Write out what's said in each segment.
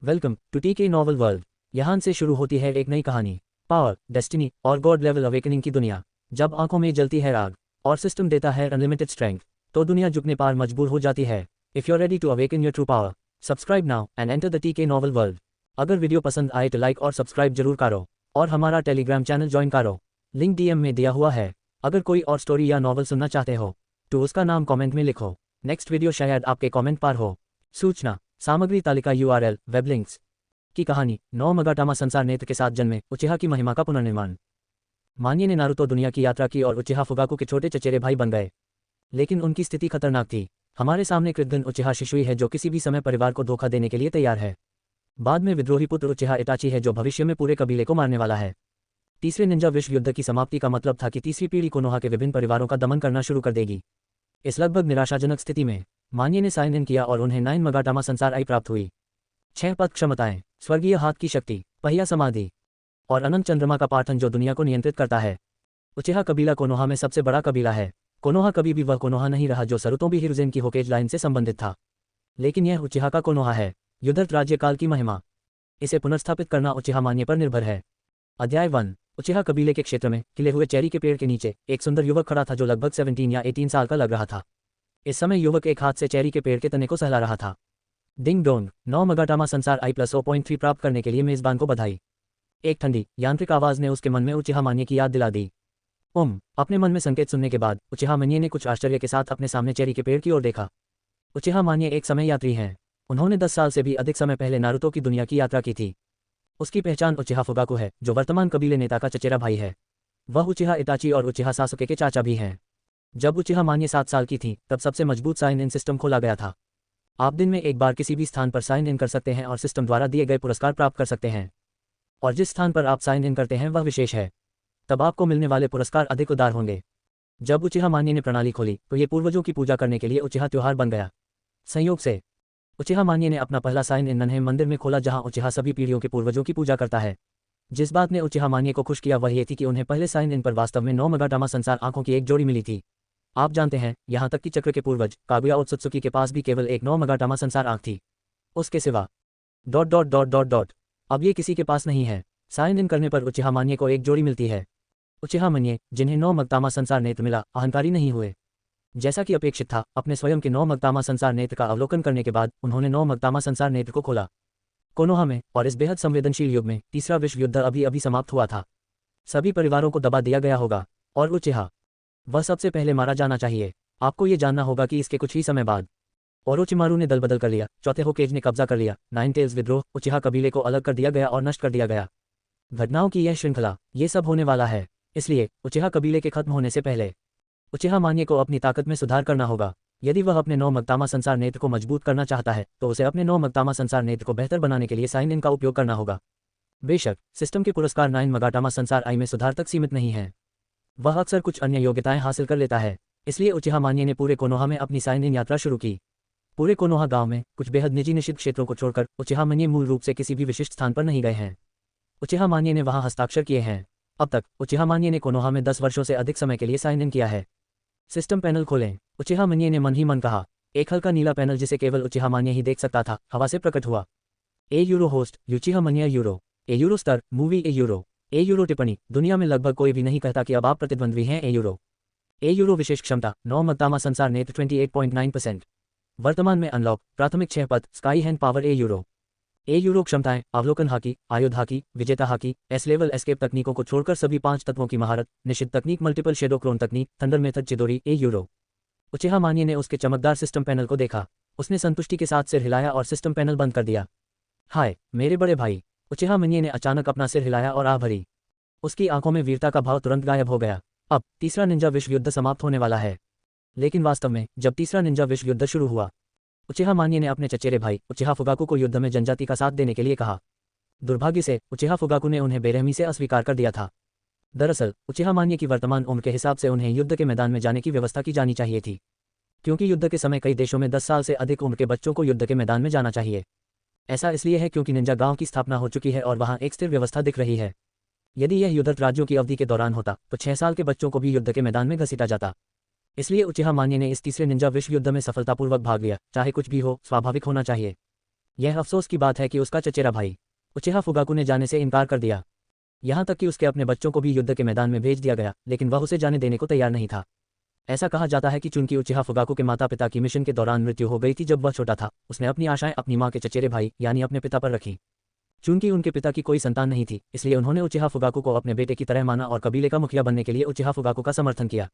Welcome to टीके novel world. यहाँ से शुरू होती है एक नई कहानी, पावर, डेस्टिनी और गॉड लेवल अवेकनिंग की दुनिया। जब आंखों में जलती है आग और सिस्टम देता है अनलिमिटेड स्ट्रेंथ, तो दुनिया झुकने पार मजबूर हो जाती है। If you are ready to awaken your true power, subscribe now and enter the TK novel world. अगर वीडियो पसंद आए तो लाइक और सब्सक्राइब जरूर करो और हमारा टेलीग्राम चैनल ज्वाइन करो, लिंक डीएम में दिया हुआ है। अगर कोई और स्टोरी या नॉवल सुनना चाहते हो तो उसका नाम कमेंट में लिखो, नेक्स्ट वीडियो शायद आपके कमेंट पर हो। सूचना, सामग्री तालिका, यूआरएल, वेब लिंक्स की कहानी। 9 मगाटामा संसार नेत्र के साथ जन्मे उचिहा की महिमा का पुनर्निर्माण। मानिए ने नारुतो दुनिया की यात्रा की और उचिहा फुगाकू के छोटे चचेरे भाई बन गए, लेकिन उनकी स्थिति खतरनाक थी। हमारे सामने कृतघ्न उचिहा शिशुई है जो किसी भी समय परिवार को धोखा देने के लिए तैयार है। बाद में विद्रोही पुत्र उचिहा इटाची है जो भविष्य में पूरे कबीले को मारने वाला है। तीसरे निंजा विश्व युद्ध की समाप्ति का मतलब था कि तीसरी पीढ़ी कोनोहा के विभिन्न परिवारों का दमन करना शुरू कर देगी। इस लगभग निराशाजनक स्थिति में मानिए ने साइन इन किया और उन्हें 9 मगाटामा संसार आई प्राप्त हुई। 6 पद क्षमताएं, स्वर्गीय हाथ की शक्ति, पहिया समाधि और अनंत चंद्रमा का पाठन जो दुनिया को नियंत्रित करता है। उचिहा कबीला कोनोहा में सबसे बड़ा कबीला है। कोनोहा कभी भी वह कोनोहा नहीं रहा जो सरुतोबी हिरुजेन की होकेज लाइन से संबंधित था, लेकिन यह उचिहा का कोनोहा है। युद्धरत राज्यकाल की महिमा, इसे पुनर्स्थापित करना उचिहा मान्य पर निर्भर है। अध्याय 1। उचिहा कबीले के क्षेत्र में खिले हुए चेरी के पेड़ के नीचे एक सुंदर युवक खड़ा था जो लगभग 17 या 18 साल का लग रहा था। इस समय युवक एक हाथ से चेरी के पेड़ के तने को सहला रहा था। डिंग डोंग, 9 मगाटामा संसार आई प्लस 0.3 प्राप्त करने के लिए मेजबान को बधाई। एक ठंडी यांत्रिक आवाज ने उसके मन में उचिहा मान्य की याद दिला दी। अपने मन में संकेत सुनने के बाद उचिहा मान्य ने कुछ आश्चर्य के साथ अपने सामने चेरी के पेड़ की ओर देखा। उचिहा मान्य एक समय यात्री हैं। उन्होंने 10 साल से भी अधिक समय पहले नारुतो की दुनिया की यात्रा की थी। उसकी पहचान उचिहा फुगाकू है जो वर्तमान कबीले नेता का चचेरा भाई है। वह उचिहा इटाची और उचिहा सासुके के चाचा भी हैं। जब उचिहा मान्य 7 साल की थी तब सबसे मजबूत साइन इन सिस्टम खोला गया था। आप दिन में एक बार किसी भी स्थान पर साइन इन कर सकते हैं और सिस्टम द्वारा दिए गए पुरस्कार प्राप्त कर सकते हैं। और जिस स्थान पर आप साइन इन करते हैं वह विशेष है, तब आपको मिलने वाले पुरस्कार अधिक उदार होंगे। जब उचिहा मान्य ने प्रणाली खोली तो ये पूर्वजों की पूजा करने के लिए उचिहा त्योहार बन गया। संयोग से उचिहा मान्य ने अपना पहला साइन इन नन्हे मंदिर में खोला जहां उचिहा सभी पीढ़ियों के पूर्वजों की पूजा करता है। जिस बात ने उचिहा मान्य को खुश किया वह ये थी कि उन्हें पहले साइन इन पर वास्तव में 9 मगाटामा संसार आंखों की एक जोड़ी मिली थी। आप जानते हैं, यहाँ तक कि चक्र के पूर्वज कागुया ओत्सुत्सुकी के पास भी केवल एक 9 मगाटामा संसार आंख थी। उसके सिवा ... अब ये किसी के पास नहीं है। साइन इन करने पर उचिहा मान्य को एक जोड़ी मिलती है। उचिहा मान्य, जिन्हें 9 मगाटामा संसार नेत्र मिला, अहंकारी नहीं हुए। जैसा कि अपेक्षित था, अपने स्वयं के 9 मगाटामा संसार नेत्र का अवलोकन करने के बाद उन्होंने 9 मगाटामा संसार नेत्र को खोला। कोनोहा में और इस बेहद संवेदनशील युग में तीसरा विश्व युद्ध अभी अभी समाप्त हुआ था। सभी परिवारों को दबा दिया गया होगा और उचिहा, वह सबसे पहले मारा जाना चाहिए। आपको ये जानना होगा कि इसके कुछ ही समय बाद ओरोचिमारू ने दल बदल कर लिया, चौथे होकेज ने कब्जा कर लिया, 9 टेल्स विद्रोह, उचिहा कबीले को अलग कर दिया गया और नष्ट कर दिया गया। घटनाओं की यह श्रृंखला, ये सब होने वाला है। इसलिए उचिहा कबीले के खत्म होने से पहले उचिहा मान्य को अपनी ताकत में सुधार करना होगा। यदि वह अपने 9 मगाटामा संसार नेत्र को मजबूत करना चाहता है तो उसे अपने 9 मगाटामा संसार नेत्र को बेहतर बनाने के लिए साइन इन का उपयोग करना होगा। बेशक सिस्टम के पुरस्कार 9 मगाटामा संसार आई में सुधार तक सीमित नहीं है, वह अक्सर कुछ अन्य योग्यताएं हासिल कर लेता है। इसलिए उचिहा मान्य ने पूरे कोनोहा में अपनी साइन इन यात्रा शुरू की। पूरे कोनोहा गांव में कुछ बेहद निजी निषिद्ध क्षेत्रों को छोड़कर उचिहा मान्य मूल रूप से किसी भी विशिष्ट स्थान पर नहीं गए हैं। उचिहा मान्य ने वहां हस्ताक्षर किए हैं। अब तक उचिहा मान्य ने कोनोहा में 10 वर्षों से अधिक समय के लिए साइन इन किया है। सिस्टम पैनल खोलें, उचिहा मान्य ने मन ही मन कहा। एक हल्का नीला पैनल जिसे केवल उचिहा मान्य ही देख सकता था, हवा से प्रकट हुआ। ए यूरो होस्ट, यूचिहा मान्य यूरो। ए यूरो स्तर, मूवी ए यूरो। ए यूरो टिप्पणी, दुनिया में लगभग कोई भी नहीं कहता कि अब आप प्रतिद्वंद्वी हैं। ए यूरो। ए यूरो विशेष क्षमता, 9 मगाटामा संसार नेत्र 28.9%। वर्तमान में अनलॉक, प्राथमिक 6 पद, स्काई हैंड पावर। ए यूरो। ए यूरो क्षमताएं, अवलोकन हाकी, आयुध हाकी, विजेता हाकी, एस लेवल एस्केप तकनीकों को छोड़कर सभी 5 तत्वों की महारत, निषिद्ध तकनीक, मल्टीपल शेडो क्लोन तकनीक, थंडर मेथड, चिदोरी। ए यूरो। उचिहा मान्य ने उसके चमकदार सिस्टम पैनल को देखा। उसने संतुष्टि के साथ सिर हिलाया और सिस्टम पैनल बंद कर दिया। हाय मेरे बड़े भाई, उचिहा मान्य ने अचानक अपना सिर हिलाया और आह भरी। उसकी आंखों में वीरता का भाव तुरंत गायब हो गया। अब तीसरा निंजा विश्व युद्ध समाप्त होने वाला है। लेकिन वास्तव में जब तीसरा निंजा विश्व युद्ध शुरू हुआ, उचिहा मान्य ने अपने चचेरे भाई उचिहा फुगाकू को युद्ध में जनजाति का साथ देने के लिए कहा। दुर्भाग्य से उचिहा फुगाकू ने उन्हें बेरहमी से अस्वीकार कर दिया था। दरअसल उचिहा मान्य की वर्तमान उम्र के हिसाब से उन्हें युद्ध के मैदान में जाने की व्यवस्था की जानी चाहिए थी, क्योंकि युद्ध के समय कई देशों में 10 साल से अधिक उम्र के बच्चों को युद्ध के मैदान में जाना चाहिए। ऐसा इसलिए है क्योंकि निंजा गांव की स्थापना हो चुकी है और वहां एक स्थिर व्यवस्था दिख रही है। यदि यह युद्धरत राज्यों की अवधि के दौरान होता तो 6 साल के बच्चों को भी युद्ध के मैदान में घसीटा जाता। इसलिए उचिहा मान्य ने इस तीसरे निंजा विश्व युद्ध में सफलतापूर्वक भाग लिया। चाहे कुछ भी हो, स्वाभाविक होना चाहिए। यह अफसोस की बात है कि उसका चचेरा भाई उचिहा फुगाकू ने जाने से इनकार कर दिया। यहाँ तक कि उसके अपने बच्चों को भी युद्ध के मैदान में भेज दिया गया, लेकिन वह उसे जाने देने को तैयार नहीं था। ऐसा कहा जाता है कि चूंकि उचिहा फुगाकू के माता पिता की मिशन के दौरान मृत्यु हो गई थी जब वह छोटा था, उसने अपनी आशाएं अपनी मां के चचेरे भाई यानी अपने पिता पर रखी। चूंकि उनके पिता की कोई संतान नहीं थी, इसलिए उन्होंने उचिहा फुगाकू को अपने बेटे की तरह माना और कबीले का मुखिया बनने के लिए उचिहा फुगाकू का समर्थन किया।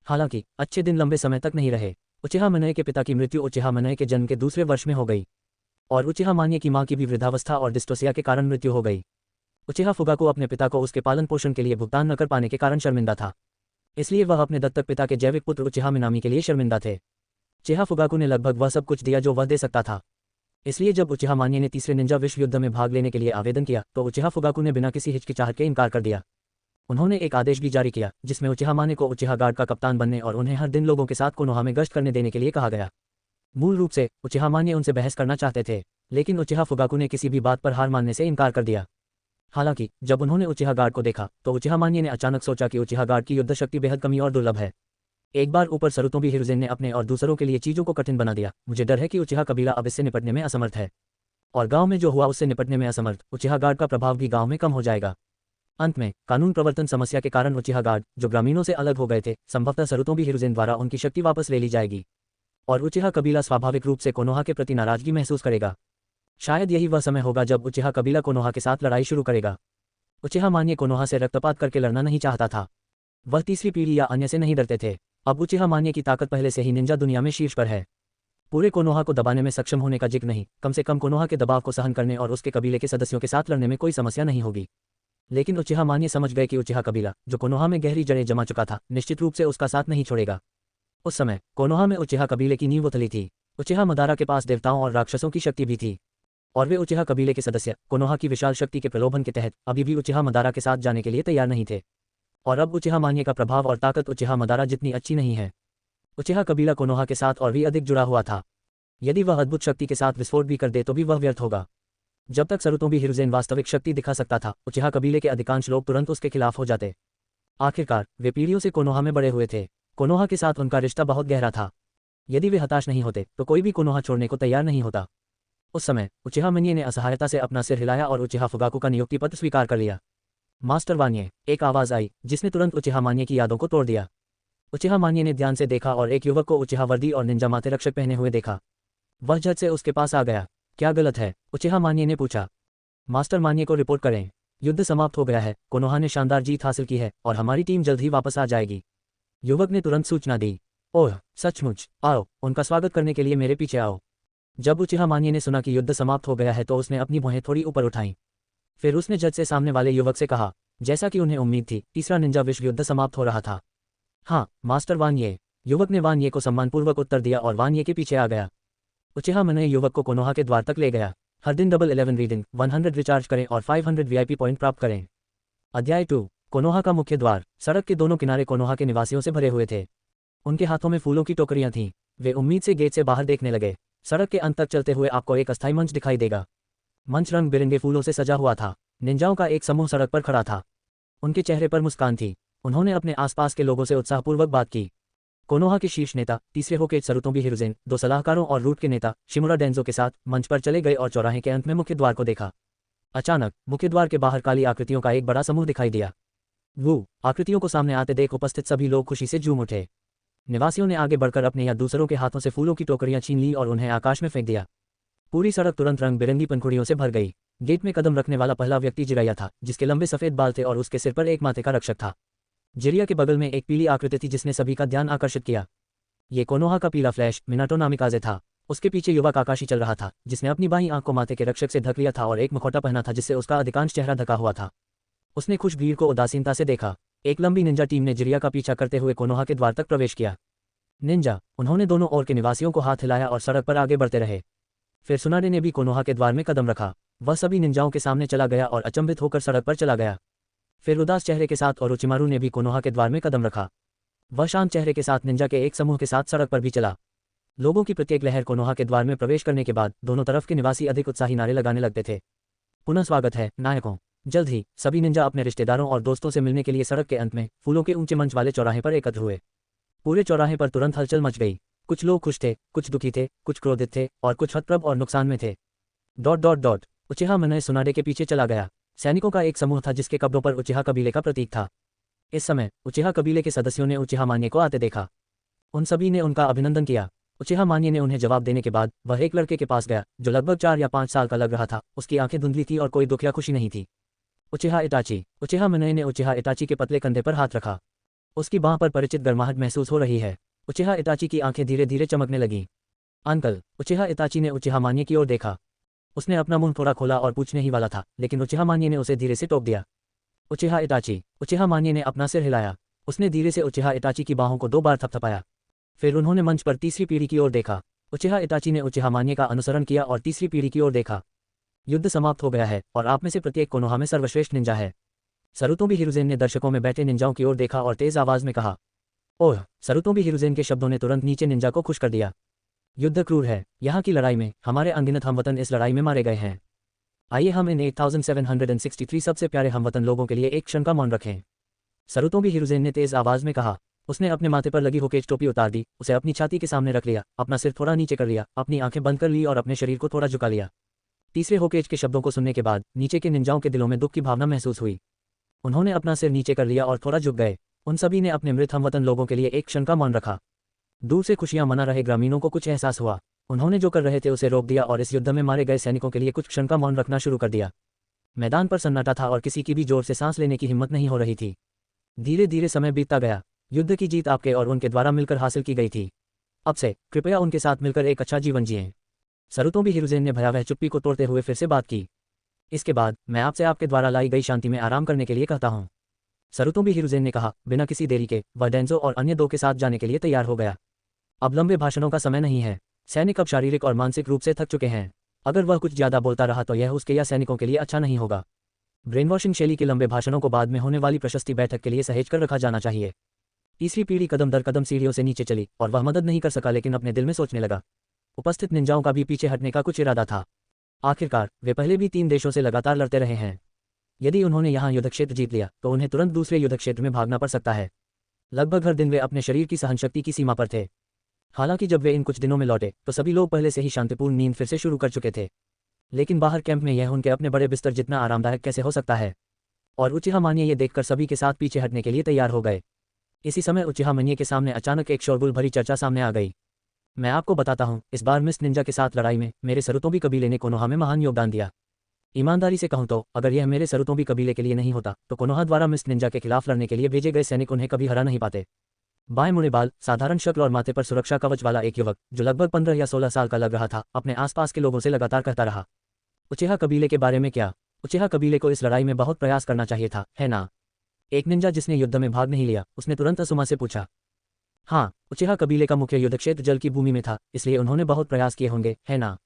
हालांकि अच्छे दिन लंबे समय तक नहीं रहे। उचिहा मनये के पिता की मृत्यु उचिहा मनये के जन्म के दूसरे वर्ष में हो गई और उचिहा मान्ये की मां की भी वृद्धावस्था और डिस्टोसिया के कारण मृत्यु हो गई। उचिहा फुगाकू अपने पिता को उसके पालन पोषण के लिए भुगतान न कर पाने के कारण शर्मिंदा था, इसलिए वह अपने दत्तक पिता के जैविक पुत्र उचिहा मिनामी के लिए शर्मिंदा थे। उचिहा फुगाकू ने लगभग वह सब कुछ दिया जो वह दे सकता था। इसलिए जब उचिहा मान्ये ने तीसरे निंजा विश्व युद्ध में भाग लेने के लिए आवेदन किया तो उचिहा फुगाकू ने बिना किसी हिचकिचाहट के इनकार कर दिया। उन्होंने एक आदेश भी जारी किया जिसमें उचिहा मान्ये को उचिहा गार्ड का कप्तान बनने और उन्हें हर दिन लोगों के साथ कोनोहा में गश्त करने देने के लिए कहा गया। मूल रूप से उचिहा मान्ये उनसे बहस करना चाहते थे, लेकिन उचिहा फुगाकू ने किसी भी बात पर हार मानने से इनकार कर दिया। हालांकि जब उन्होंने उचिहा गार्ड को देखा तो उचिहा मान्ये ने अचानक सोचा कि उचिहा गार्ड की युद्ध शक्ति बेहद कमी और दुर्लभ है। एक बार ऊपर सरुतोबी हिरुज़ेन ने अपने और दूसरों के लिए चीजों को कठिन बना दिया। मुझे डर है कि उचिहा कबीला अब इससे निपटने में असमर्थ है, और गांव में जो हुआ उससे निपटने में असमर्थ उचिहा गार्ड का प्रभाव भी गांव में कम हो जाएगा। अंत में कानून प्रवर्तन समस्या के कारण उचिहा गार्ड, जो ग्रामीणों से अलग हो गए थे, संभवतः सरुतोबी हिरुज़ेन द्वारा उनकी शक्ति वापस ले ली जाएगी और उचिहा कबीला स्वाभाविक रूप से कोनोहा के प्रति नाराजगी महसूस करेगा। शायद यही वह समय होगा जब उचिहा कबीला कोनोहा के साथ लड़ाई शुरू करेगा। उचिहा मान्ये कोनोहा से रक्तपात करके लड़ना नहीं चाहता था। वह तीसरी पीढ़ी या अन्य से नहीं डरते थे। अब उचिहा मान्ये की ताकत पहले से ही निंजा दुनिया में शीर्ष पर है। पूरे कोनोहा को दबाने में सक्षम होने का जिक्र नहीं, कम से कम कोनोहा के दबाव को सहन करने और उसके कबीले के सदस्यों के साथ लड़ने में कोई समस्या नहीं होगी। लेकिन उचिहा मान्ये समझ गए कि उचिहा कबीला, जो कोनोहा में गहरी जड़ें जमा चुका था, निश्चित रूप से उसका साथ नहीं छोड़ेगा। उस समय कोनोहा में उचिहा कबीले की नींव उथली थी। उचिहा मदारा के पास देवताओं और राक्षसों की शक्ति भी थी, और वे उचिहा कबीले के सदस्य कोनोहा की विशाल शक्ति के प्रलोभन के तहत अभी भी उचिहा मदारा के साथ जाने के लिए तैयार नहीं थे। और अब उचिहा मान्ये का प्रभाव और ताकत उचिहा मदारा जितनी अच्छी नहीं है। उचिहा कबीला कोनोहा के साथ और भी अधिक जुड़ा हुआ था। यदि वह अद्भुत शक्ति के साथ विस्फोट भी कर दे तो भी वह व्यर्थ होगा। जब तक सरुतोबी हिरुज़ेन वास्तविक शक्ति दिखा सकता था, उचिहा कबीले के अधिकांश लोग तुरंत उसके खिलाफ हो जाते। आखिरकार वे पीढ़ियों से कोनोहा में बड़े हुए थे। कोनोहा के साथ उनका रिश्ता बहुत गहरा था। यदि वे हताश नहीं होते तो कोई भी कोनोहा छोड़ने को तैयार नहीं होता। उस समय उचिहा मान्ये ने असहायता से अपना सिर हिलाया और उचिहा फुगाकू का नियुक्ति पत्र स्वीकार कर लिया। मास्टर वान्ये, एक आवाज आई जिसने तुरंत उचिहा मान्ये की यादों को तोड़ दिया। उचिहा मान्ये ने ध्यान से देखा और एक युवक को उचिहा वर्दी और निंजा माथे रक्षक पहने हुए देखा। वह झट से उसके पास आ गया। क्या गलत है? उचिहा मान्ये ने पूछा। मास्टर मान्ये को रिपोर्ट करें, युद्ध समाप्त हो गया है, कोनोहा ने शानदार जीत हासिल की है और हमारी टीम जल्द ही वापस आ जाएगी। युवक ने तुरंत सूचना दी। ओह सचमुच, आओ, उनका स्वागत करने के लिए मेरे पीछे आओ। जब उचिहा मान्ये ने सुना कि युद्ध समाप्त हो गया है तो उसने अपनी भौहें थोड़ी ऊपर उठाईं। फिर उसने झट से सामने वाले युवक से कहा, जैसा कि उन्हें उम्मीद थी, तीसरा निंजा विश्व युद्ध समाप्त हो रहा था। हाँ मास्टर वान्ये, युवक ने वान्ये को सम्मानपूर्वक उत्तर दिया और वान्ये के पीछे आ गया। उचिहा मान्ये युवक को कोनोहा के द्वार तक ले गया। हर दिन 11 रीडिंग 100 रिचार्ज करें और 500 वीआईपी पॉइंट प्राप्त करें। अध्याय 2। कोनोहा का मुख्य द्वार। सड़क के दोनों किनारे कोनोहा के निवासियों से भरे हुए थे। उनके हाथों में फूलों की टोकरियां थीं। वे उम्मीद से गेट से बाहर देखने लगे। सड़क के अंत तक चलते हुए आपको एक अस्थायी मंच दिखाई देगा। मंच रंग बिरंगे फूलों से सजा हुआ था। निंजाओं का एक समूह सड़क पर खड़ा था। उनके चेहरे पर मुस्कान थी। उन्होंने अपने आसपास के लोगों से उत्साहपूर्वक बात की। कोनोहा के शीर्ष नेता तीसरे होके सरुतोबी हिरुज़ेन, 2 सलाहकारों और रूट के नेता शिमुरा डेंजो के साथ मंच पर चले गए और चौराहे के अंत में मुख्य द्वार को देखा। अचानक मुख्य द्वार के बाहर काली आकृतियों का एक बड़ा समूह दिखाई दिया। वो आकृतियों को सामने आते देख उपस्थित सभी लोग खुशी से झूम उठे। निवासियों ने आगे बढ़कर अपने या दूसरों के हाथों से फूलों की टोकरियां छीन ली और उन्हें आकाश में फेंक दिया। पूरी सड़क तुरंत रंग बिरंगी पंखुड़ियों से भर गई। गेट में कदम रखने वाला पहला व्यक्ति जिराया था, जिसके लंबे सफेद बाल थे और उसके सिर पर एक माथे का रक्षक था। जिरिया के बगल में एक पीली आकृति थी जिसने सभी का ध्यान आकर्षित किया। ये कोनोहा का पीला फ्लैश मिनाटो नामिकाजे था। उसके पीछे युवक आकाशी चल रहा था, जिसने अपनी बाईं आंख को माथे के रक्षक से ढक लिया था और एक मुखौटा पहना था जिससे उसका अधिकांश चेहरा ढका हुआ था। उसने खुश भीड़ को उदासीनता से देखा। एक लंबी निंजा टीम ने जिरिया का पीछा करते हुए कोनोहा के द्वार तक प्रवेश किया। निंजा, उन्होंने दोनों ओर के निवासियों को हाथ हिलाया और सड़क पर आगे बढ़ते रहे। फिर सुनाडे ने भी कोनोहा के द्वार में कदम रखा। वह सभी निंजाओं के सामने चला गया और अचंभित होकर सड़क पर चला गया। फिर उदास चेहरे के साथ ओरोचिमारू ने भी कोनोहा के द्वार में कदम रखा। वह शांत चेहरे के साथ निंजा के एक समूह के साथ सड़क पर भी चला। लोगों की प्रत्येक लहर कोनोहा के द्वार में प्रवेश करने के बाद दोनों तरफ के निवासी अधिक उत्साही नारे लगाने लगते थे। पुनः स्वागत है नायकों। जल्द ही सभी निंजा अपने रिश्तेदारों और दोस्तों से मिलने के लिए सड़क के अंत में फूलों के ऊंचे मंच वाले चौराहे पर एकत्र हुए। पूरे चौराहे पर तुरंत हलचल मच गई। कुछ लोग खुश थे, कुछ दुखी थे, कुछ क्रोधित थे और कुछ हतप्रभ और नुकसान में थे। उचिहा मनय सुनाडे के पीछे चला गया। सैनिकों का एक समूह था जिसके कब्रों पर उचिहा कबीले का प्रतीक था। इस समय उचिहा कबीले के सदस्यों ने उचिहा मान्य को आते देखा। उन सभी ने उनका अभिनंदन किया। उचिहा मान्य ने उन्हें जवाब देने के बाद वह एक लड़के के पास गया जो लगभग 4 या 5 साल का लग रहा था। उसकी आंखें धुंधली थी और कोई दुख या खुशी नहीं थी। उचिहा इटाची। उचिहा मनय ने उचिहा इटाची के पतले कंधे पर हाथ रखा। उसकी बांह पर परिचित गर्माहट महसूस हो रही है। उचिहा इटाची की आंखें धीरे धीरे चमकने लगीं। अंकल। उचिहा इटाची ने उचिहा मान्य की ओर देखा। उसने अपना मुंह थोड़ा खोला और पूछने ही वाला था, लेकिन उचिहा मान्य ने उसे धीरे से टोक दिया। उचिहा इटाची। उचिहा मान्य ने अपना सिर हिलाया। उसने धीरे से उचिहा इटाची की बाहों को 2 बार थपथपाया। फिर उन्होंने मंच पर तीसरी पीढ़ी की ओर देखा। उचिहा इटाची ने उचिहा मान्य का अनुसरण किया और तीसरी पीढ़ी की ओर देखा। युद्ध समाप्त हो गया है और आप में से प्रत्येक कोनोहा में सर्वश्रेष्ठ निंजा है। सरुतोबी हिरुज़ेन ने दर्शकों में बैठे निंजाओं की ओर देखा और तेज आवाज में कहा। ओह। सरुतोबी हिरुज़ेन के शब्दों ने तुरंत नीचे निंजा को खुश कर दिया। युद्ध क्रूर है। यहाँ की लड़ाई में हमारे अनगिनत हमवतन इस लड़ाई में मारे गए हैं। आइए हम इन 8763 सबसे प्यारे हमवतन लोगों के लिए एक क्षण का मौन रखें। सरुतोबी हिरुज़ेन ने तेज आवाज में कहा। उसने अपने माथे पर लगी होकेज टोपी उतार दी, उसे अपनी छाती के सामने रख लिया, अपना सिर थोड़ा नीचे कर लिया, अपनी आंखें बंद कर ली और अपने शरीर को थोड़ा झुका लिया। तीसरे होकेज के शब्दों को सुनने के बाद नीचे के निंजाओं के दिलों में दुख की भावना महसूस हुई। उन्होंने अपना सिर नीचे कर लिया और थोड़ा झुक गए। उन सभी ने अपने मृत हमवतन लोगों के लिए एक क्षण का मौन रखा। दूर से खुशियां मना रहे ग्रामीणों को कुछ एहसास हुआ। उन्होंने जो कर रहे थे उसे रोक दिया और इस युद्ध में मारे गए सैनिकों के लिए कुछ क्षण का मौन रखना शुरू कर दिया। मैदान पर सन्नाटा था और किसी की भी जोर से सांस लेने की हिम्मत नहीं हो रही थी। धीरे धीरे समय बीतता गया। युद्ध की जीत आपके और उनके द्वारा मिलकर हासिल की गई थी। अब से कृपया उनके साथ मिलकर एक अच्छा जीवन जिएं। सरुतोबी हिरुज़ेन ने भयावह चुप्पी को तोड़ते हुए फिर से बात की। इसके बाद मैं आपसे आपके द्वारा लाई गई शांति में आराम करने के लिए कहता हूँ। सरुतोबी हिरुज़ेन ने कहा। बिना किसी देरी के वह डेंजो और अन्य 2 के साथ जाने के लिए तैयार हो गया। अब लंबे भाषणों का समय नहीं है। सैनिक अब शारीरिक और मानसिक रूप से थक चुके हैं। अगर वह कुछ ज्यादा बोलता रहा तो यह उसके या सैनिकों के लिए अच्छा नहीं होगा। ब्रेनवॉशिंग शैली के लंबे भाषणों को बाद में होने वाली प्रशस्ति बैठक के लिए सहेज कर रखा जाना चाहिए। तीसरी पीढ़ी कदम दर कदम सीढ़ियों से नीचे चली और वह मदद नहीं कर सका, लेकिन अपने दिल में सोचने लगा। उपस्थित निंजाओं का भी पीछे हटने का कुछ इरादा था। आखिरकार वे पहले भी 3 देशों से लगातार लड़ते रहे हैं। यदि उन्होंने यहाँ युद्ध क्षेत्र जीत लिया तो उन्हें तुरंत दूसरे युद्ध क्षेत्र में भागना पड़ सकता है। लगभग हर दिन वे अपने शरीर की सहनशक्ति की सीमा पर थे। हालांकि जब वे इन कुछ दिनों में लौटे तो सभी लोग पहले से ही शांतिपूर्ण नींद फिर से शुरू कर चुके थे। लेकिन बाहर कैंप में यह उनके अपने बड़े बिस्तर जितना आरामदायक कैसे हो सकता है। और उचिहा मान्य ये देखकर सभी के साथ पीछे हटने के लिए तैयार हो गए। इसी समय उचिहा मान्य के सामने अचानक एक शोरगुल भरी चर्चा सामने आ गई। मैं आपको बताता हूँ, इस बार मिस्ट निंजा के साथ लड़ाई में मेरे सरुतोबी कबीले ने कोनोहा में महान योगदान दिया। ईमानदारी से कहूँ तो अगर यह मेरे सरुतोबी कबीले के लिए नहीं होता तो कोनोहा द्वारा मिस्ट निंजा के खिलाफ लड़ने के लिए भेजे गए सैनिक उन्हें कभी हरा नहीं पाते। बाएं मुड़े बाल, साधारण शक्ल और माथे पर सुरक्षा कवच वाला एक युवक जो लगभग 15 या 16 साल का लग रहा था, अपने आसपास के लोगों से लगातार कहता रहा। उचिहा कबीले के बारे में क्या? उचिहा कबीले को इस लड़ाई में बहुत प्रयास करना चाहिए था, है ना? एक निंजा जिसने युद्ध में भाग नहीं लिया, उसने तुरंत असुमा से पूछा। हाँ, उचिहा कबीले का मुख्य युद्ध क्षेत्र जल की भूमि में था, इसलिए उन्होंने बहुत प्रयास किए होंगे, है ना?